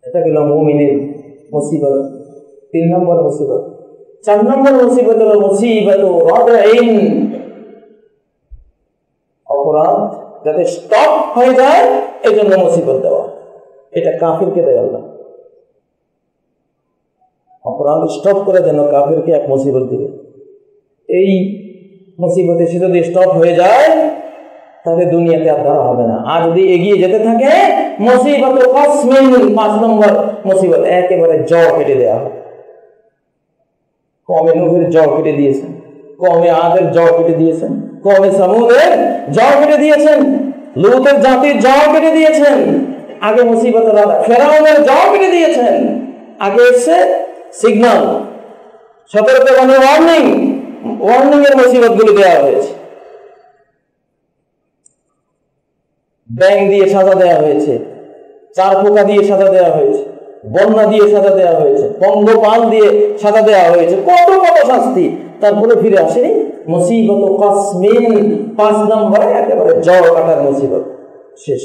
এটা গেল মুমিনের মুসিবত, 3 নম্বর মুসিবত। 4 নম্বর মুসিবত হলো মুসিবত রাদঈন, অপরাধ যাতে স্টপ হয়ে যায় এই জন্য মুসিবত দেওয়া। এটা কাফিরকে দেয় আল্লাহ, অপরাধ স্টপ করে যেন কাফিরকে এক মুসিবত দিবে। এই মুসিবতে সে যদি স্টপ হয়ে যায় তাহলে দুনিয়াতে আর ধরা হবে না। আর যদি এগিয়ে যেতে থাকে মুসিবত কাসমিন, 5 নম্বর মুসিবত একেবারে জড় কেটে দেওয়া হবে। কওমে নূহের জড় কেটে দিয়েছেন, কওমে আদের জড় কেটে দিয়েছেন, কওমে সামুদের জড় কেটে দিয়েছেন, লূতের জাতির জড় কেটে দিয়েছেন। আগে মুসিবতের রাজা ফেরাউনের জড় কেটে দিয়েছেন। আগে এসে সিগন্যাল, সতর্কবাণী, ওয়ার্নিং এর মুসিবত গুলো দেওয়া হয়েছে। ব্যাং দিয়ে সাজা দেওয়া হয়েছে, 4 পোকা দিয়ে সাজা দেওয়া হয়েছে, বন্যা দিয়ে সাজা দেওয়া হয়েছে, পঙ্গপাল দিয়ে সাজা দেওয়া হয়েছে, কত কত শাস্তি, তারপরে ফিরে আসেনি। মুসিবত কাসমিন, 5 নম্বরে একেবারে জড় কাটার মুসিবত শেষ।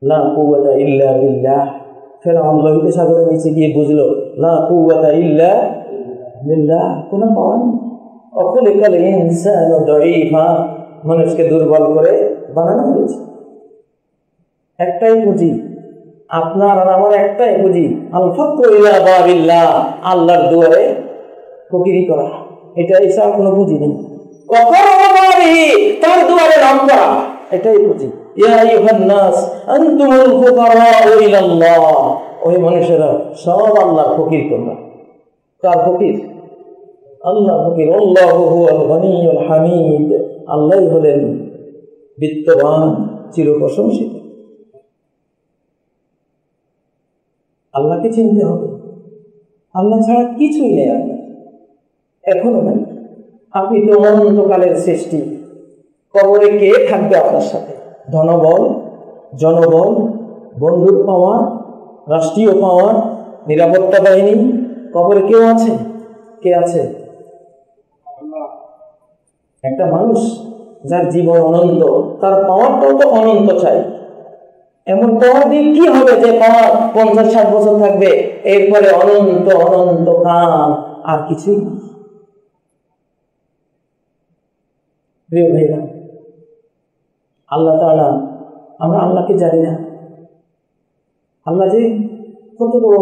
লা কুওয়াতা ইল্লা বিল্লাহ। ফেরাউন লোহিত সাগরের নিচে গিয়ে বুঝলো লা কুওয়াতা ইল্লা বিল্লাহ, কোনো পাওয়া নেই। অকুলিকাল ইনসানু দাঈফা, মানুষকে দুর্বল করে বানানো হয়েছে। একটাই পুঁজি, আপনার আর আমার একটাই পুঁজি, আল ফাকরু ইলা বাবিল্লাহ, আল্লাহর দুয়ারে ফকিরি করা। এটা এছাড়া কোনো পুঁজি নেই। তার দুয়ারে নাম করা, এটাই পুঁজি। ইয়া আইয়ুহান নাস আনতুমুল ফুকারাউ ইলাল্লাহ, ওই মানুষেরা সব আল্লাহর ফকির তোমরা। কার ফকির? আল্লাহ ফকির। আল্লাহু হুয়াল গনিয়ুল হামিদ, আল্লাহই হলেন বিত্তবান, চিরপ্রশংসিত। আল্লাহকে চিনতে হবে, আল্লাহ ছাড়া কিছুই নেই। আপনার এখনো নাই, আপনি তো অনন্তকালের সৃষ্টি। কবরে কে থাকবে আপনার সাথে? ধনবল, জনবল, বন্ধুর পাওয়ার, রাষ্ট্রীয় পাওয়ার, নিরাপত্তা বাহিনী, কবরে কেউ আছে? কে আছে? একটা মানুষ যার জীবন অনন্ত, তার পাওয়ারটাও তো অনন্ত চাই। এমন পাওয়ার দিয়ে কি হবে যে পাওয়ার 50-60 বছর থাকবে, এরপরে অনন্ত অনন্ত কাল আর কিছুই। প্রিয় ভাইরা, আল্লাহ তাআলা, আমরা আল্লাহকে জানি না। আল্লাহ যে কত বড়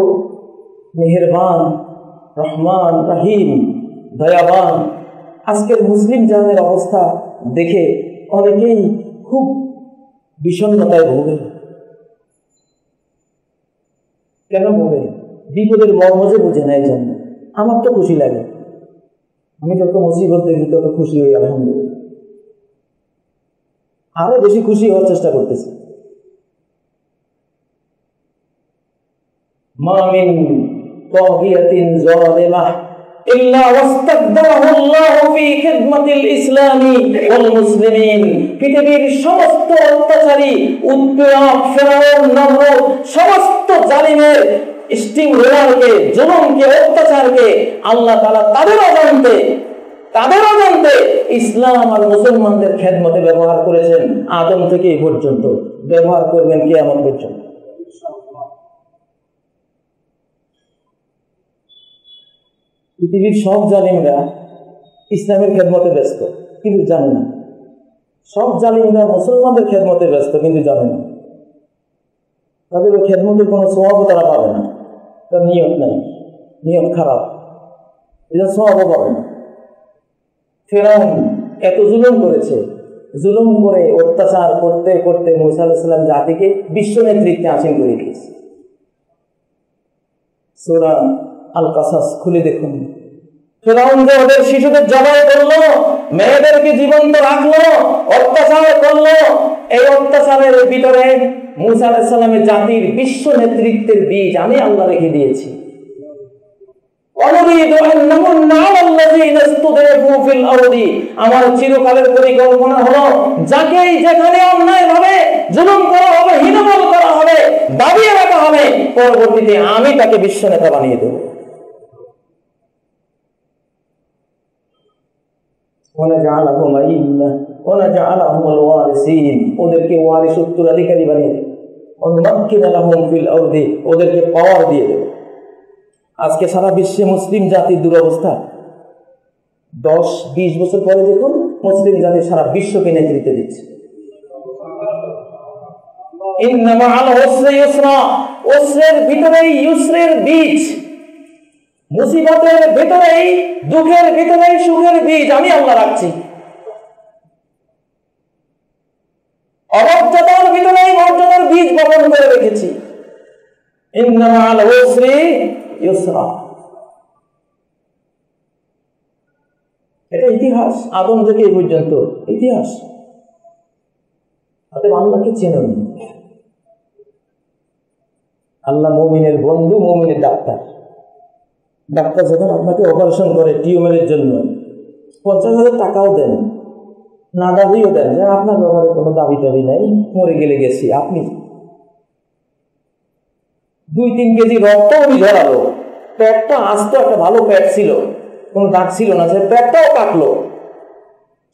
মেহেরবান, রহমান, রহিম, দয়াবান। আজকের মুসলিম জাতির অবস্থা দেখে অনেকেই খুব বিষণ্ণতায় ভোগে। কেন ভোগে? বিপদের মর্ম যে বুঝে নেয় জন্য। আমার তো খুশি লাগে, আমি যত মুসিবত দেখি তত খুশি হই, আলহামদুলিল্লাহ। আরো বেশি খুশি হওয়ার চেষ্টা করতেছি। মা মিন তাগিয়াতিন যালিমাহ ইল্লা ওয়াস্তাকদারাহু আল্লাহু ফি খিদমাতিল ইসলামি ওয়াল মুসলিমিন। পৃথিবীর সমস্ত অত্যাচারী, উৎপীড়ক, ফেরাউন, নমরুদ, সমস্ত জালিমের স্টিম রোলারকে, জুলুমকে, অত্যাচারকে আল্লাহ তাআলা তাদের অজান্তে ইসলাম আর মুসলমানদের খেদমতে ব্যবহার করেছেন। আদম থেকে এই পর্যন্ত ব্যবহার করবেন কিয়ামত পর্যন্ত। পৃথিবীর সব জালিমরা ইসলামের খেদমতে ব্যস্ত কিন্তু জানে না। সব জালিমরা মুসলমানদের খেদমতে ব্যস্ত কিন্তু জানে না। তাদের ওই খেদমতের কোনো সওয়াবও তারা পাবে না, তার নিয়ত নাই, নিয়ত খারাপ, এটা সওয়াবও পাবে না। ফেরাউন এত জুলুম করেছে, জুলুম করে অত্যাচার করতে করতে মূসা আলাইহিস সালাম জাতিকে বিশ্ব নেতৃত্বে আসীন করে দিয়েছে। সূরা আল কাসাস খুলে দেখুন, ফিরআউন যে ওদের শিশুদের জবাই করলো, মেয়েদেরকে জীবন্ত রাখলো, অত্যাচার করলো, এই অত্যাচারের ভিতরে মূসা আলাইহিস সালামের জাতির বিশ্ব নেতৃত্বের বীজ আমি আল্লাহ রেখে দিয়েছি। আমার চিরকালের পরিকল্পনা হলো যাকেই যেখানে অন্যায় ভাবে জুলুম করা হবে, হীনবল করা হবে, দাবিয়ে রাখা হবে, পরবর্তীতে আমি তাকে বিশ্ব নেতা বানিয়ে দেব। ওদেরকে ওয়ারিস উত্তরাধিকারী বানিয়ে দেব, ওদেরকে পাওয়ার দিয়ে দেব। আজকে সারা বিশ্বে মুসলিম জাতির দুরবস্থা। 10-20 বছর পরে দেখুন মুসলিম জাতি সারা বিশ্বকে নেতৃত্ব দিচ্ছে। ওসরের ভিতরেই ইউসরের বীজ, মুসিবতের ভিতরেই, দুঃখের ভিতরেই সুখের বীজ আমি আল্লাহ রাখছি। অমর্যাদার ভিতরেই মর্যাদার বীজ বপন করে রেখেছি। ইন্নামা আল উসরি ইউসরা। এটা ইতিহাস, আদম থেকে এই পর্যন্ত ইতিহাস। আল্লাহকে চেনুন। আল্লাহ মুমিনের বন্ধু, মুমিনের ডাক্তার। ডাক্তার যখন আপনাকে অপারেশন করে টিউমারের জন্য 50,000 টাকাও দেন, না দাবিও দেন যে আপনার ব্যাপারে কোনো দাবি টাবি নেই, মরে গেলে গেছি। আপনি 2-3 কেজি রক্ত উনি ঝরালো, পেটটা আস্ত একটা ভালো পেট ছিল, কোনো দাগ ছিল না, সে পেটটাও কাটলো,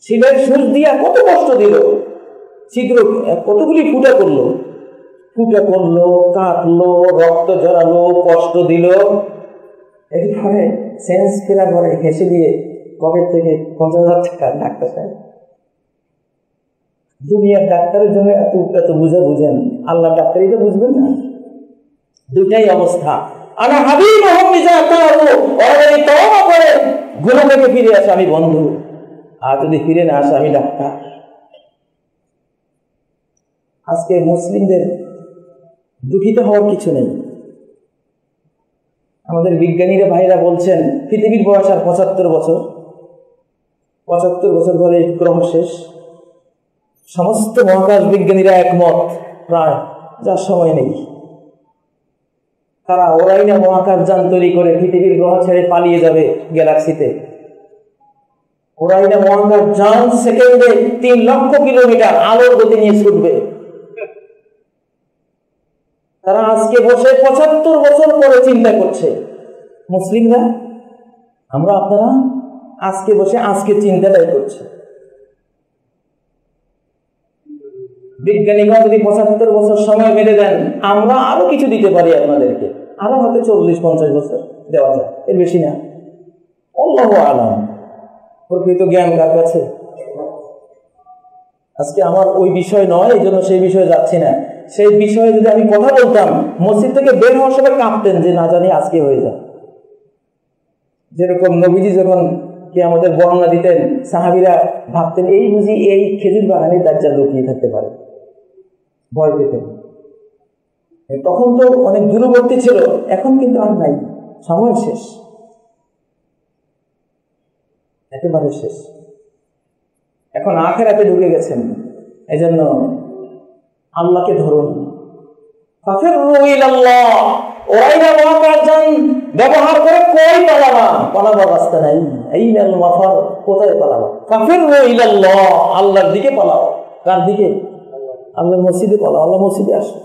শিলের সুচ দিয়া কত কষ্ট দিল, ছিদ্র কতগুলি ফুটা করলো, কাটলো, রক্ত ঝরালো, কষ্ট দিল। এরপরে সেন্স ফেরা করে হেসে দিয়ে পকেট থেকে 50,000 টাকা ডাক্তার সাহেব। দুনিয়ার ডাক্তারের জন্য এত বুঝেন, আল্লাহ ডাক্তার এটা বুঝবেন না। দুটাই অবস্থা। আমি হাবিব করে গুনাহ থেকে ফিরে আসে আমি বন্ধু, আর যদি ফিরে না আসে আমি ডাক্তার। আজকে মুসলিমদের দুঃখিত হওয়ার কিছু নেই। আমাদের বিজ্ঞানীরা ভাইরা বলছেন পৃথিবীর বয়স আর 75 বছর। 75 বছর পরে গ্রহ শেষ। সমস্ত মহাকাশ বিজ্ঞানীরা একমত প্রায়, যার সময় নেই। তারা ওরাই না মহাকাশ যান তৈরি করে পৃথিবীর গ্রহ ছেড়ে পালিয়ে যাবে গ্যালাক্সিতে। ওরাই না মহাকাশ যান সেকেন্ডে 3 লক্ষ কিলোমিটার আলোর গতি নিয়ে ছুটবে। তারা আজকে বসে 75 বছর পরে চিন্তা করছে। মুসলিমরা, আমরা আপনারা আজকে বসে আজকে চিন্তাটাই করছে। বিজ্ঞানীরা যদি 75 বছর সময় বেঁধে দেন, আমরা আরো কিছু দিতে পারি আপনাদেরকে, আরো হয়তো 40-50 বছর দেওয়া যায়, এর বেশি না। আল্লাহু আলাম, প্রকৃত জ্ঞান কার কাছে। আজকে আমার ওই বিষয় নয়, এই জন্য সেই বিষয়ে যাচ্ছি না। সেই বিষয়ে যদি আমি কথা বলতাম, মসজিদ থেকে বের হওয়ার সময় কাঁপতেন যে না জানি আজকে হয়ে যায়। যেরকম নবীজি যখন আমাদের বর্ণনা দিতেন, সাহাবীরা ভাবতেন এই বুঝি এই খেজুর বাগানের দাজ্জাল লুকিয়ে থাকতে পারে, ভয় পেতেন। তখন তো অনেক দূরবর্তী ছিল, এখন কিন্তু আর নাই, সময় শেষ, একেবারে শেষ। এখন আখিরাতে ঢুকে গেছেন। এই জন্য আল্লাহকে ধরুন। ওরাই না মহাকাশ যান ব্যবহার করে কই পালাবা, পালাবার রাস্তা নাই। আইনাল মাফার, কোথায় পালাবা? ফাফিরু ইলাল্লাহ, আল্লাহর দিকে পালাও। কার দিকে? আল্লাহর মসজিদে পালাও। আল্লাহ মসজিদে আসো,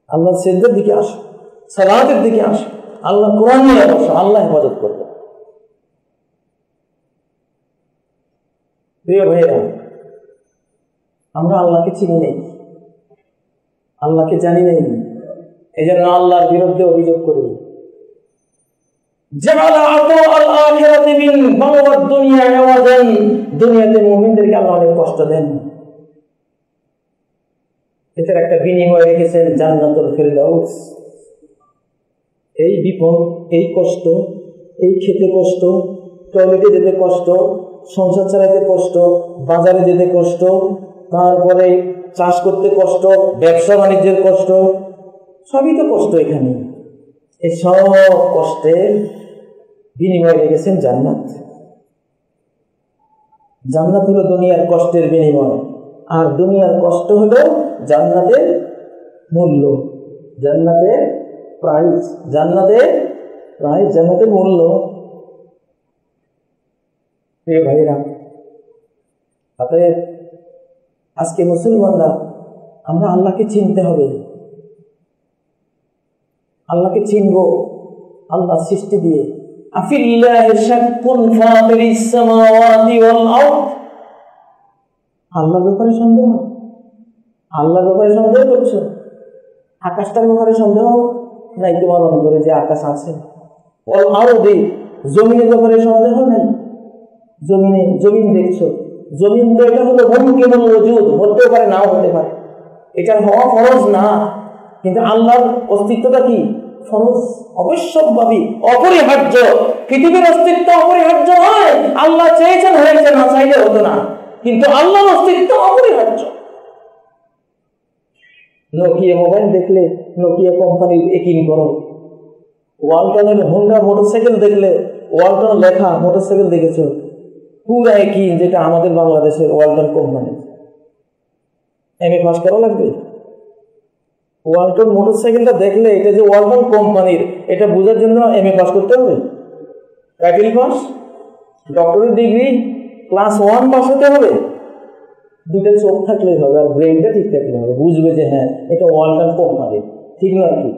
আল্লাহর সিজদার দিকে আসো, সালাতের দিকে আসো, আল্লাহ কোরআন নিয়ে বসো, আল্লাহ হেফাজত করবে। প্রিয় ভাইয়েরা, আমরা আল্লাহকে চিনি নেই, আল্লাহকে জানি নেই, এই জন্য আল্লাহর বিরুদ্ধে অভিযোগ করি। দুনিয়াতে মুমিনদেরকে আল্লাহ অনেক কষ্ট দেন, এটার একটা বিনিময় রেখেছেন জান্নাতুল ফিরদাউস। এই বিপদ, এই কষ্ট, এই খেতে কষ্ট, টয়লেটে যেতে কষ্ট, সংসার চালাতে কষ্ট, বাজারে যেতে কষ্ট, তারপরে চাষ করতে কষ্ট, ব্যবসা বাণিজ্যের কষ্ট, সবই তো কষ্ট। এখানে এই সব কষ্টে বিনিময়ে রেখেছেন জান্নাত। জান্নাত হলো দুনিয়ার কষ্টের বিনিময়, আর দুনিয়ার কষ্ট হলো জান্নাতের মূল্য, জান্নাতের প্রাইস, জান্নাতের মূল্য। প্রিয় ভাইরা, অতএব আজকে মুসলমানরা আমরা আল্লাহকে চিনতে হবে। আল্লাহকে চিনব আল্লাহ সৃষ্টি দিয়ে। আফিল্লাহি শাক্কুন ফাতিরিস সামাওয়াতি ওয়াল আরদ। আল্লাহর ব্যাপারে সন্দেহ, আল্লাহর ব্যাপারে সন্দেহ করছো? আকাশটার ব্যাপারে সন্দেহ নাই তোমার অন্তরে যে আকাশ আছে? ওয়াল আরদি, জমিনের ব্যাপারে সন্দেহ নাই? জমিন দেখছো, জমিন তো এটা হলো মুমকিনুল ওজুদ, হতে পারে নাও হতে পারে, এটা হওয়া ফরজ না, কিন্তু আল্লাহর অস্তিত্বটা কি? ফরজ, অবশ্যম্ভাবী, অপরিহার্য। পৃথিবীর অস্তিত্ব অপরিহার্য নয়, আল্লাহ চেয়েছেন হয়েছে, না চাইলে হতো না, কিন্তু আল্লাহর অস্তিত্ব অপরিহার্য। নোকিয়া মোবাইল দেখলে নোকিয়া কোম্পানির একিং করো, ওয়ালটনের হোন্ডা মোটরসাইকেল দেখলে ওয়ালটন লেখা মোটরসাইকেল দেখেছো, পুরা একই, যেটা আমাদের বাংলাদেশের ওয়ালটন কোম্পানি। এমএ পাস করা লাগবে? ওয়ালটন মোটরসাইকেলটা দেখলে এটা যে ওয়ালটন কোম্পানির, এটা বোঝার জন্য এমএ পাস করতে হবে, title pass, doctorate degree class 1 pass হতে হবে। দুটো চোখ থাকলেই হবে, আর ব্রেনটা ঠিক থাকলে হবে, বুঝবে যে হ্যাঁ এটা ওয়ালটন কোম্পানির। ঠিক নয় কি?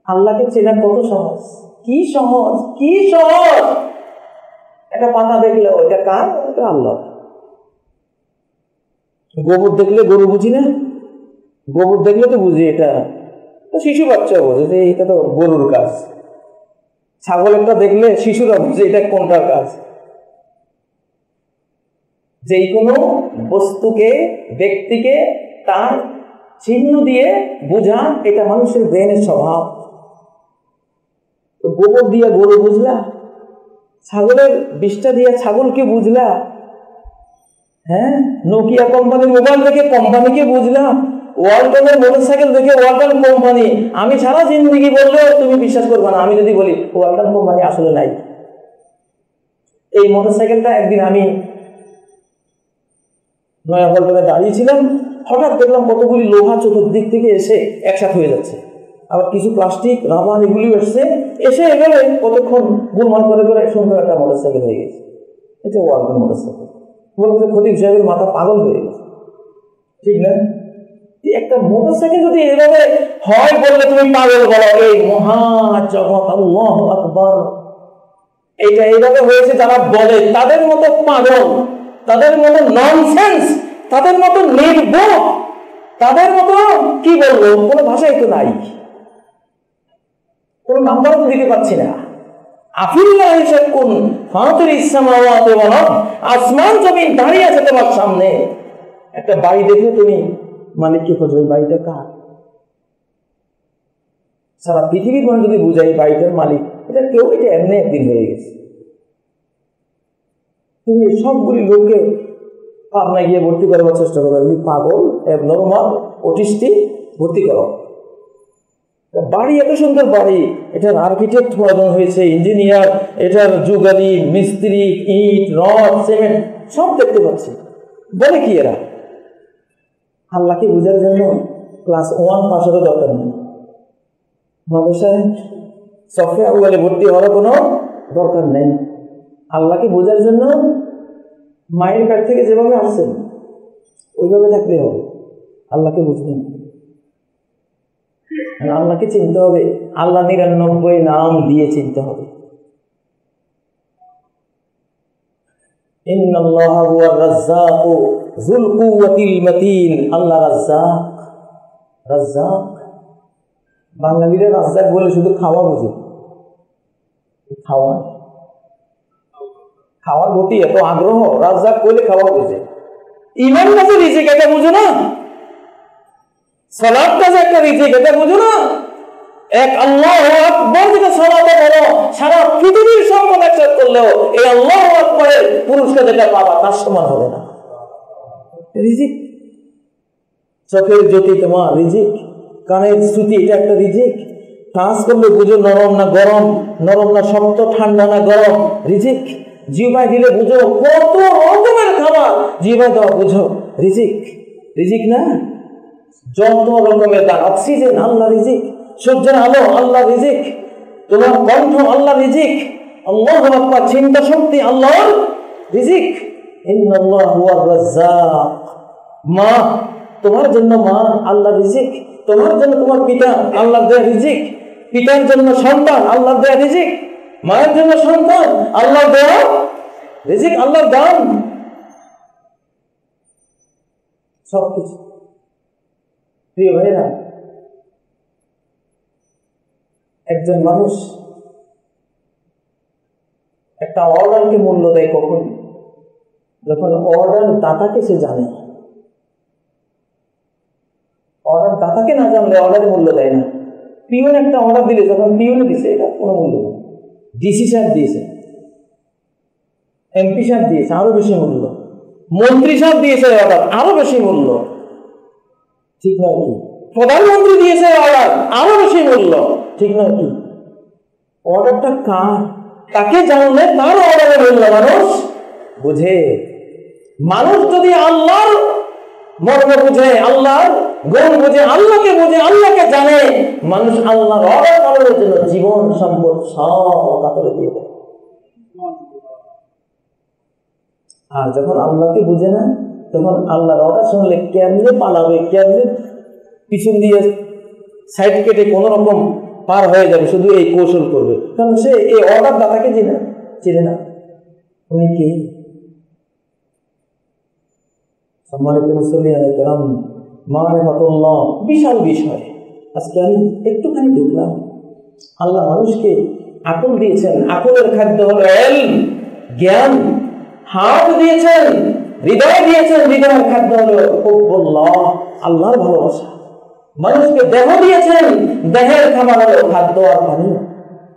আল্লাহকে চেনা কত সহজ, কি সহজ, কি সহজ! একটা পাতা দেখলে ওইটা কার? ওটা আল্লাহ। গোবর দেখলে গরু বুঝি না? গোবর দেখলে তো বুঝি এটা, শিশু বাচ্চা বোঝে যে এটা তো গরুর কাজ। ছাগল একটা দেখলে শিশুরা বুঝে এটা কোনটার কাজ। যে কোনো বস্তুকে, ব্যক্তিকে তার চিহ্ন দিয়ে বোঝা, এটা মানুষের ব্রেনের স্বভাব। গোবর দিয়ে গরু বুঝলা, ছাগলের বিষটা দিয়ে ছাগলকে বুঝলা, হ্যাঁ, নোকিয়া কোম্পানির মোবাইল দেখে কোম্পানিকে বুঝলা, ওয়ালটনের মোটরসাইকেল দেখে ওয়ালটন কোম্পানি। আমি সারা জিন্দগি বললেও তুমি বিশ্বাস করবে না, আমি যদি বলি ওয়ালটন কোম্পানি আসলে নাই। এই মোটরসাইকেলটা একদিন আমি নয়া পল্টনে দাঁড়িয়েছিলাম, হঠাৎ দেখলাম কতগুলি লোহা চতুর্দিক থেকে এসে একসাথে হয়ে যাচ্ছে, আবার কিছু প্লাস্টিক, রাবার এগুলি এসে এভাবে কতক্ষণ গুলমাল করে করে সুন্দর একটা মোটরসাইকেল হয়ে গেছে। এটা ওয়ালটন মোটরসাইকেল। বলতে খতিব সাহেবের মাথা পাগল হয়ে গেছে, ঠিক না? একটা মোটরসাইকেল যদি এভাবে হয় বললে তুমি পাগল বলো, এই মহাজগৎ, আল্লাহু আকবার, এটা এইভাবে হয়েছে যারা বলে, তাদের মতো পাগল, তাদের মতো ননসেন্স, তাদের মতো নির্বোধ, তাদের মতো কি বলবো, কোনো ভাষাই তো নাই, কোনো নাম্বারও তো দিতে পারছি না। আফিল্লাহি শাক্কুন ফাতিরিস সামাওয়াতি ওয়াল আরদ, আসমান জমিন দাঁড়িয়ে আছে তোমার সামনে। একটা বাড়ি দেখে তুমি মালিককে খোঁজো, বাড়িটা কার? সারা পৃথিবীর মানুষ যদি বুঝাই বাড়িটার মালিক, এটা কেউ, এটা এমনি একদিন হয়ে গেছে। তুমি সবগুলি লোককে পাবনায় গিয়ে ভর্তি করার চেষ্টা করো, তুমি পাগল, নরমাল, অটিস্টিক, ভর্তি করো। বাড়ি এত সুন্দর বাড়ি, এটার আর্কিটেক্ট প্রয়োজন হয়েছে, ইঞ্জিনিয়ার, এটার যুগালি, মিস্ত্রি, ইট, রড, সিমেন্ট সব দেখতে পাচ্ছি। বলে কি এরা? আল্লাহকে বোঝার জন্য ক্লাস 1 পাসেরও দরকার নেই, মাদ্রাসায় সফটওয়্যার বলে ভর্তি হওয়ার কোনো দরকার নেই। আল্লাহকে বোঝার জন্য মায়ের পেট থেকে যেভাবে আসছেন ওইভাবে থাকলে হবে, আল্লাহকে বুঝবেন। আল্লাহকে চিনতে হবে, আল্লাহ 99 নাম দিয়ে চিনতে হবে। ইন্নাল্লাহা হুয়ার রাজ্জাকু যুল কুওয়াতিল মাতিন। আল্লাহ রাজ্জাক, রাজ্জাক। বাঙালিরা রাজ্জাক বলে শুধু খাওয়া বোঝে, খাওয়ার প্রতি এত আগ্রহ, রাজ্জাক বলে খাওয়া বোঝে। ইমান কাছে রিজিক, এটা বুঝো না? সালাত কাছে একটা রিজিক, এটা বুঝো না? এক আল্লাহু আকবার যেটা সালাতে বলো, সারা পৃথিবীর সম্পদ একসাথে করলেও এই আল্লাহু আকবারের পুরস্কার যেটা পাবা তার সমান হবে না। রিজিক, চোখের জ্যোতি তোমার রিজিক, কানের শ্রুতি এটা একটা রিজিক, টাচ করলে বুঝো নরম না গরম, নরম না শক্ত, ঠান্ডা না গরম। রিজিক জিহ্বায় দিলে বুঝো কত রকমের খাবার জিহ্বায় দেওয়া, বুঝো রিজিক। রিজিক না, যত রকমের দান, অক্সিজেন আল্লাহ রিজিক, সূর্যের আলো আল্লাহ রিজিক, তোমার কণ্ঠ আল্লাহ রিজিক, আল্লাহু আকবার, চিন্তা শক্তি আল্লাহর রিজিক। ইন্নাল্লাহু হুয়ার রাজ্জাক। মা, তোমার জন্য মা আল্লাহ রিজিক, তোমার জন্য তোমার পিতা আল্লাহ দেয়া রিজিক, পিতার জন্য সন্তান আল্লাহ দেয়া রিজিক, মায়ের জন্য সন্তান আল্লাহ দেয়া রিজিক, আল্লাহর দান সবকিছু। প্রিয় ভাইরা, একজন মানুষ একটা অর্ডারকে মূল্য দেয় কখন? যখন অর্ডার দাতাকে সে জানে। অর্ডার দাতাকে না জানলে অর্ডারের মূল্য দেয় না। পিওন একটা অর্ডার দিলে, যখন পিওনে দিছে এটা কোনো মূল্য নেই। ডিসি সাহেব দিয়েছে, এমপি সাহেব দিয়েছে, আরো বেশি মূল্য। মন্ত্রী সাহেব দিয়েছে অর্ডার, আরো বেশি মূল্য। ঠিক নয় কি? প্রধানমন্ত্রী দিয়েছে অর্ডার, আরো বেশি মূল্য। ঠিক নয় কি? অর্ডারটা কার, তাকে জানলে তার অর্ডারের মূল্য মানুষ বুঝে। মানুষ যদি আল্লাহর মর্ম বুঝে, আল্লাহর গুণ বুঝে, আল্লাহকে বুঝে, আল্লাহকে জানে, মানুষ আল্লাহর অর্ডার পালনের জন্য জীবন সম্পদ সব কাতরে দিয়ে দেয়। আর যখন আল্লাহকে বুঝে না, তখন আল্লাহর অর্ডার শুনলে কেমনে পালাবে, কেমনে পিছন দিয়ে সাইড কেটে কোন রকম পার হয়ে যাবে, শুধু এই কৌশল করবে। কারণ সে এই অর্ডার দাতাকে চিনে না। উনি কি? সম্মানিত মুসলিয়ানে কেরাম, মারিফাতুল্লাহ বিশাল বিষয়। আজকে আমি একটুখানি দেখলাম, আল্লাহ মানুষকে আকল দিয়েছেন, আকলের খাদ্য হলো ইলম, জ্ঞান। হাত দিয়েছেন, হৃদয় দিয়েছেন, হৃদয়ের খাদ্য হলো হুব্বুল্লাহ, আল্লাহর ভালোবাসা। মানুষকে দেহ দিয়েছেন, দেহের খাবার হলো খাদ্য আর পানি।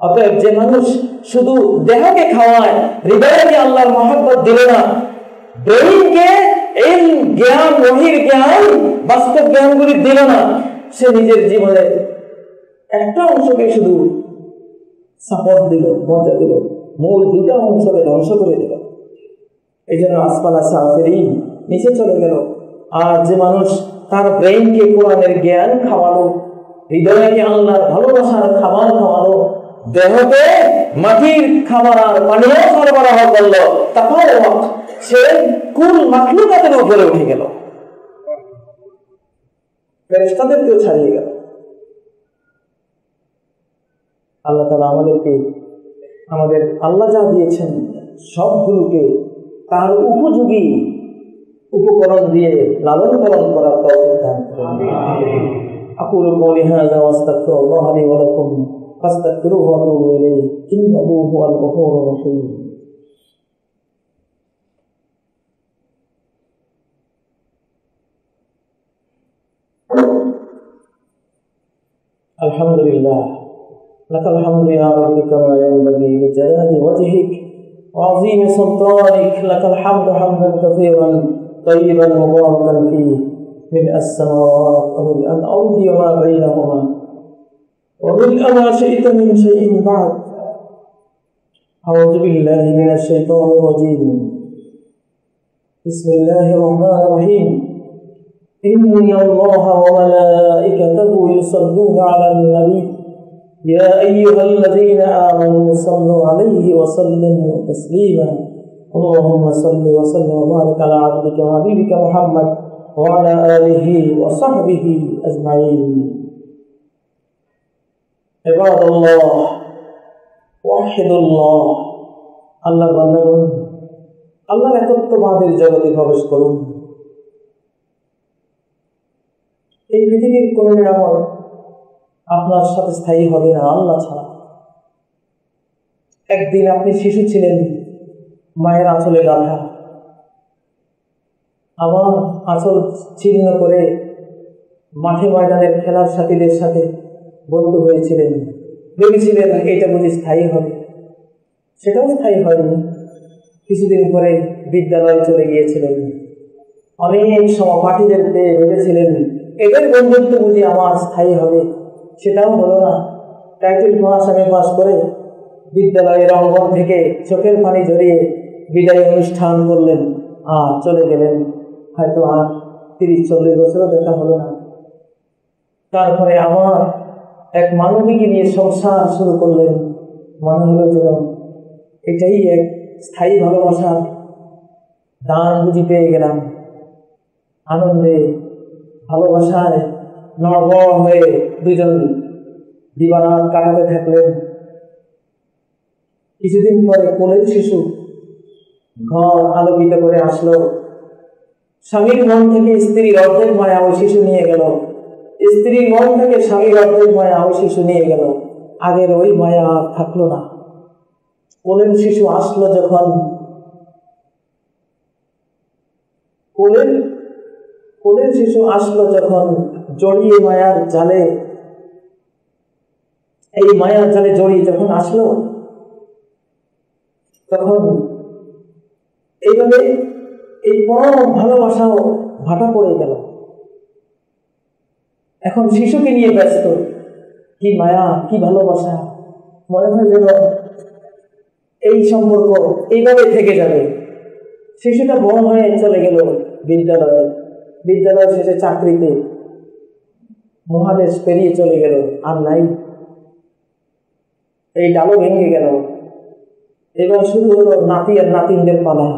অতএব যে মানুষ শুধু দেহকে খাওয়ায়, হৃদয়কে আল্লাহর মহব্বত দিল না, ব্রেইনকে এই জ্ঞান, ওহীর জ্ঞান, বাস্তব জ্ঞানগুলি দিল না, সে নিজের জীবনে একটা অংশকে শুধু সাপোর্ট দিল, মজা দিল, মূল দুটা অংশকে ধ্বংস করে দিল। এই জন্য আসফালা সাফিলিন, নিচে চলে গেল। আর যে মানুষ তার ব্রেইনকে কোরআনের জ্ঞান খাওয়ালো, হৃদয়কে আল্লাহর ভালোবাসার খাবার খাওয়ালো, দেহকে মাটির খাবার আর পানীয় সরবরাহ করলো, তারপরে সে কুল মাখলুকাতের উপরে উঠে গেল, ফেরেশতাদেরকেও ছাড়িয়ে গেল। আল্লাহ তাআলা আমাদেরকে আমাদের আল্লাহ যা দিয়েছেন সবগুলোকে তার উপযোগী উপকরণ দিয়ে লালন পালন করার তৌফিক দান করুন। আকুলু কওলি হাযা ওয়া আস্তাগফিরুল্লাহ লি ওয়া লাকুম ফাস্তাগফিরুহু ওয়া তুবু ইলাইহি ইন্নাহু হুয়াল গফুরুর রহিম। আলহামদুলিল্লাহ, লাকাল হামদু ইয়া রাব্বি কামা ইয়ানবাগি লিজালালি ওয়াজহিক ওয়া আযীমি সুলতানিক। লাকাল হামদু হামদান কাসীরান তাইয়িবান মুবারাকান ফীহি মিলআ আস-সামাওয়াতি ওয়া মিলআ al-ardi wa ma baynahuma wa mil'a ma shi'ta min shay'in ba'd. A'udhu billahi minash shaitanir rajim. Bismillahir rahmanir rahim. Inna Allaha wa malaikatahu yusalluna 'alan nabiy. يا أيها الذين آمنوا صلوا عليه وسلموا تسليما. اللهم صل وسلم وبارك على عبدك وحبيبك محمد وعلى آله وصحبه أجمعين. عباد الله وحدوا الله. আল্লাহর বান্দাগণ, আল্লাহর একত্ববাদের জগতে প্রবেশ করুন। এই পৃথিবীর কোনো নিরাময় আপনার সাথে স্থায়ী হবে না আল্লাহ ছাড়া। একদিন আপনি শিশু ছিলেন, মায়ের আঁচলে গাঁথা, আবার আঁচল ছিন্ন করে মাঠে ময়দানের খেলার সাথীদের সাথে বন্ধু হয়েছিলেন, ভেবেছিলেন এটা বুঝি স্থায়ী হবে। সেটাও স্থায়ী হয়নি। কিছুদিন পরে বিদ্যালয়ে চলে গিয়েছিলেন, অনেক সহপাঠীদের পেয়ে ভেবেছিলেন এদের বন্ধুত্ব বুঝি আমার স্থায়ী হবে। সেটাও হলো না। টাইটেল পাস আমি পাস করে বিদ্যালয়ের অঙ্গন থেকে চোখের পানি ঝরিয়ে বিদায় অনুষ্ঠান করলেন আর চলে গেলেন। হয়তো আর 30-40 বছরও দেখা হলো না। তারপরে আবার এক মানবীকে নিয়ে সংসার শুরু করলেন। মনে হলো যেন এটাই এক স্থায়ী ভালোবাসার দান বুঝি পেয়ে গেলাম। আনন্দে ভালোবাসায় নড়বড় হয়ে দুজন দিবারাত কাটাতে থাকলেন। কিছুদিন পরে কোলের শিশু ঘর আলোকিত করে আসলো। স্বামীর মন থেকে স্ত্রীর অর্ধেক মায়া ওই শিশু নিয়ে গেল, স্ত্রীর মন থেকে স্বামীর অর্ধেক মায়া ওই শিশু নিয়ে গেল। আগের ওই মায়া আর থাকলো না। কোলের শিশু আসলো যখন, কোলের শিশু আসলো যখন জড়িয়ে মায়ার জালে, এই মায়ার জালে জড়িয়ে যখন আসলো তখন এইভাবে এই পরম ভালোবাসাও ভাটা পড়ে গেল। এখন শিশুকে নিয়ে ব্যস্ত। কি মায়া, কি ভালোবাসা! মনে হয় যেন এই সম্পর্ক এইভাবে থেকে যাবে। শিশুটা বড় হয়ে চলে গেল বিদ্যালয়ে, বিদ্যালয় শেষে চাকরিতে, মহাদেশ পেরিয়ে চলে গেল। আর নাই, এই ডালও ভেঙে গেল। এবার শুরু হলো নাতি আর নাতিনদের পালা।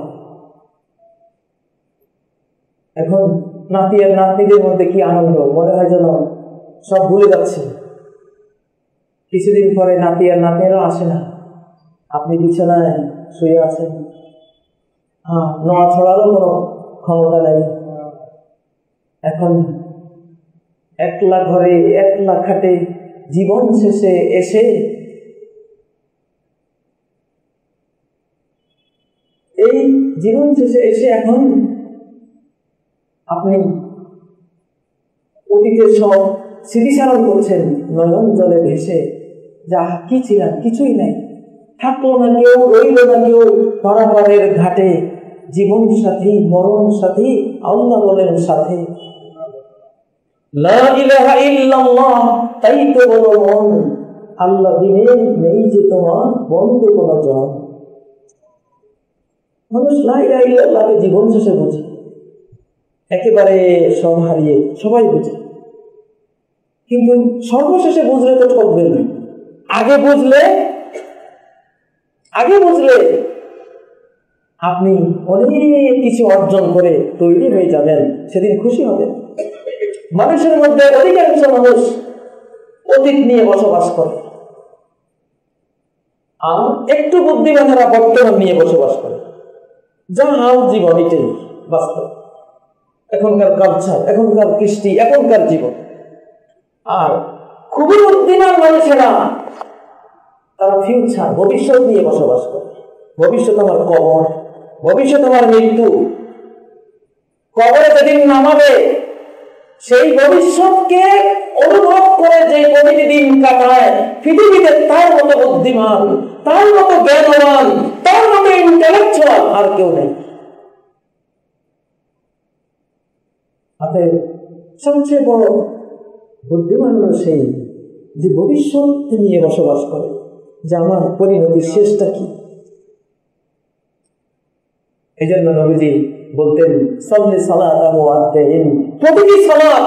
এখন নাতি আর নাতনিদের মধ্যে কি আনন্দ! মনে হয় যেন সব ভুলে যাচ্ছে। কিছুদিন পরে নাতি আর নাতনিরাও আসে না। আপনি বিছানায় শুয়ে আছেন, নড়াছড়ারও কোনো ক্ষমতা নেই। এখন একলা ঘরে একলা খাটে জীবন শেষে এসে এই জীবন শেষে এসে এখন আপনি অতীতের সব স্মৃতিচারণ করছেন নয়ন জলে ভেসে। যা কি ছিলাম, কিছুই নাই, থাকলো না কেউ, রইল না কেউ পারাপারের ঘাটে। জীবন সাথী মরণ সাথী আল্লাহ বলেন সাথে। লা ইলাহা ইল্লাল্লাহ, তাই তো বলো মন, আল্লাহ বিনে নেই যে তোমার বন্ধু কোনো জন। মানুষ লা ইলাহা ইল্লাল্লাহকে জীবন শেষে বুঝে, একেবারে সব হারিয়ে সবাই বুঝে। কিন্তু সর্বশেষে বুঝলে তো ঠকবেন না। আগে বুঝলে আপনি অনেক কিছু অর্জন করে তৈরি হয়ে যাবেন, সেদিন খুশি হবেন। মানুষের মধ্যে অধিকাংশ মানুষ অতীত নিয়ে বসবাস করে, আর একটু বুদ্ধিমানেরা বর্তমান নিয়ে বসবাস করে। যা হাল জীবন, এটাই বাস্তব, এখনকার কালচার, এখনকার কৃষ্টি, এখনকার জীবন। আর খুবই বুদ্ধিমান মানুষেরা তারা ফিউচার, ভবিষ্যৎ নিয়ে বসবাস করে। ভবিষ্যৎ আমার কবর, ভবিষ্যৎ আমার মৃত্যু। কবরে যেদিন নামাবে সেই ভবিষ্যৎকে অনুভব করে যে প্রতিটি দিন কাটায় পৃথিবীতে, তার মতো বুদ্ধিমান, তার মতো জ্ঞানবান, তার মতো ইন্টেলেকচুয়াল আর কেউ নেই। সবচেয়ে বড় বুদ্ধিমান হল সেই যে ভবিষ্যৎ নিয়ে বসবাস করে, যে আমার পরিণতির শেষটা কি। এই জন্য নবীজি বলতেন, সাল্লি সালাতা মুআদ্দিন, প্রতিটি সালাত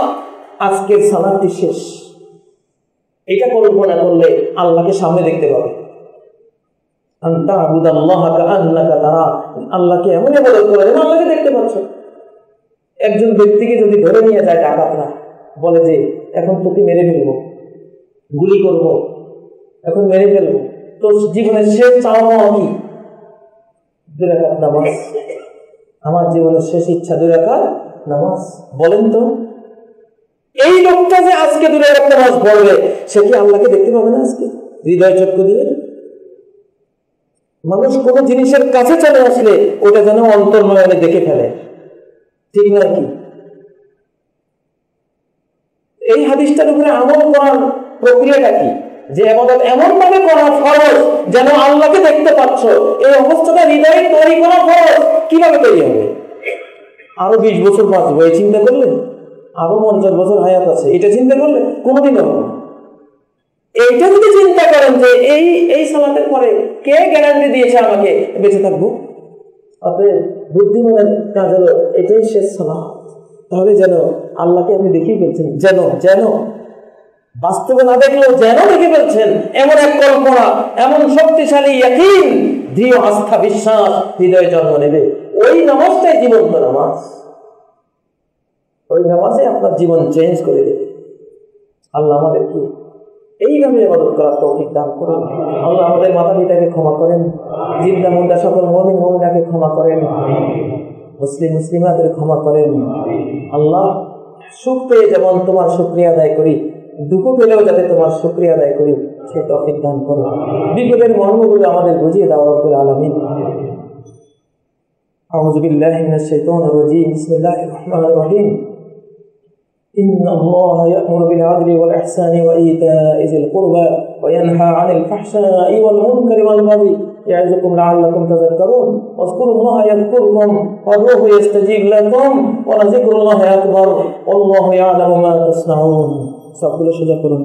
আজকের সালাতটি শেষ। এটা কল্পনা করলে আল্লাহকে সামনে দেখতে পাবে। আনতা আবুদাল্লাহা কাআন্নাকা তারা, আল্লাহকে এমন ইবাদত করে যেন আল্লাহকে দেখতে পাচ্ছ। একজন ব্যক্তিকে যদি ধরে নিয়ে যায় ডাকাতরা, বলে যে এখন তোকে মেরে ফেলবো, গুলি করবো, এখন মেরে ফেলবো, তোর জীবনের শেষ চাওয়া কি? 2 রাকাত নামাজ। আমার জীবনের শেষ ইচ্ছা 2 রাকাত নামাজ। বলেন তো, এই লোকটা যে আজকে 2 রাকাত নামাজ পড়বে, সে কি আল্লাহকে দেখতে পাবে না আজকে হৃদয় চক্ষু দিয়ে? মানুষ কোন জিনিসের কাছে চলে আসলে ওটা যেন অন্তর্ময়নে দেখে ফেলে, ঠিক নয় কি? এই হাদিসটার উপরে আমল করার প্রক্রিয়াটা কি? যে ইবাদত এমন ভাবে করা ফরজ যেন আল্লাহকে দেখতে পাচ্ছ, এই অবস্থাটা হৃদয়ে তৈরি করা ফরজ। কিভাবে তৈরি হবে? আরো 20 বছর বাঁচবো, এই চিন্তা করলে? আরো 50 বছর হায়াত আছে, এটা চিন্তা করলে কোনোদিন হবে না। এইটা যদি চিন্তা করেন যে এই সালাতের পরে কে গ্যারান্টি দিয়েছে আমাকে বেঁচে থাকবো, অতএব বুদ্ধিমানের কাজ হলো এটাই শেষ সালাত। তাহলে যেন আল্লাহকে আপনি দেখিয়ে ফেলছেন, যেন বাস্তবে না দেখলেও যেন দেখে ফেলছেন, এমন এক কল্পনা, এমন শক্তিশালী ইয়াকিন, দৃঢ় আস্থা বিশ্বাস হৃদয়ে জন্ম নেবে। ওই নামাজটাই জীবন্ত নামাজ, ওই নামাজে আপনার জীবন চেঞ্জ করে দেবে। আল্লাহ আমাদেরকে এইভাবে ইবাদত করার তৌফিক দান করুন। আল্লাহ আমাদের মাতা পিতাকে ক্ষমা করেন, জিন্দা মুর্দা সকল মুমিন মুমিনাকে ক্ষমা করেন, মুসলিম মুসলিমাদের ক্ষমা করেন। আল্লাহ সুখ পেয়ে যেমন তোমার শুকরিয়া আদায় করি, দুঃখ পেলেও যাতে তোমার শুকরিয়া আদায় করি, সে তৌফিক দান করুন। বিপদের মর্মগুলো আমাদের বুঝিয়ে দাও রব্বুল আলামিন। আউযু বিল্লাহি মিনাশ শাইতানির রাজীম। বিসমিল্লাহির রহমানির রহিম। إن الله يأمر بالعدل والإحسان وإيتاء ذي القربى وينهى عن الفحشاء والمنكر والبغي يعظكم لعلكم تذكرون واذكروا الله يذكركم وادعوه يستجيب لكم ولذكر الله أكبر والله يعلم ما تصنعون। সবগুলো সোজা করুন,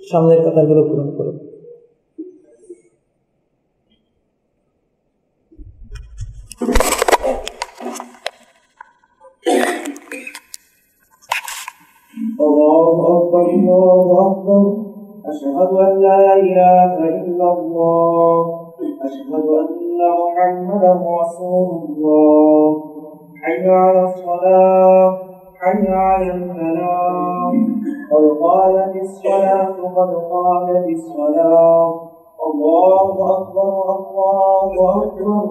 সামনের কাতারগুলো পূরণ করুন। الله أكبر الله أكبر أشهد أن لا إله إلا الله أشهد أن محمدا رسول الله حي على الصلاة حي على الفلاح قد قامت الصلاة قد قامت الصلاة الله أكبر الله أكبر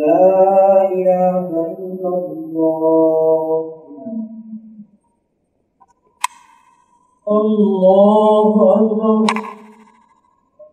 لا إله إلا الله الله أكبر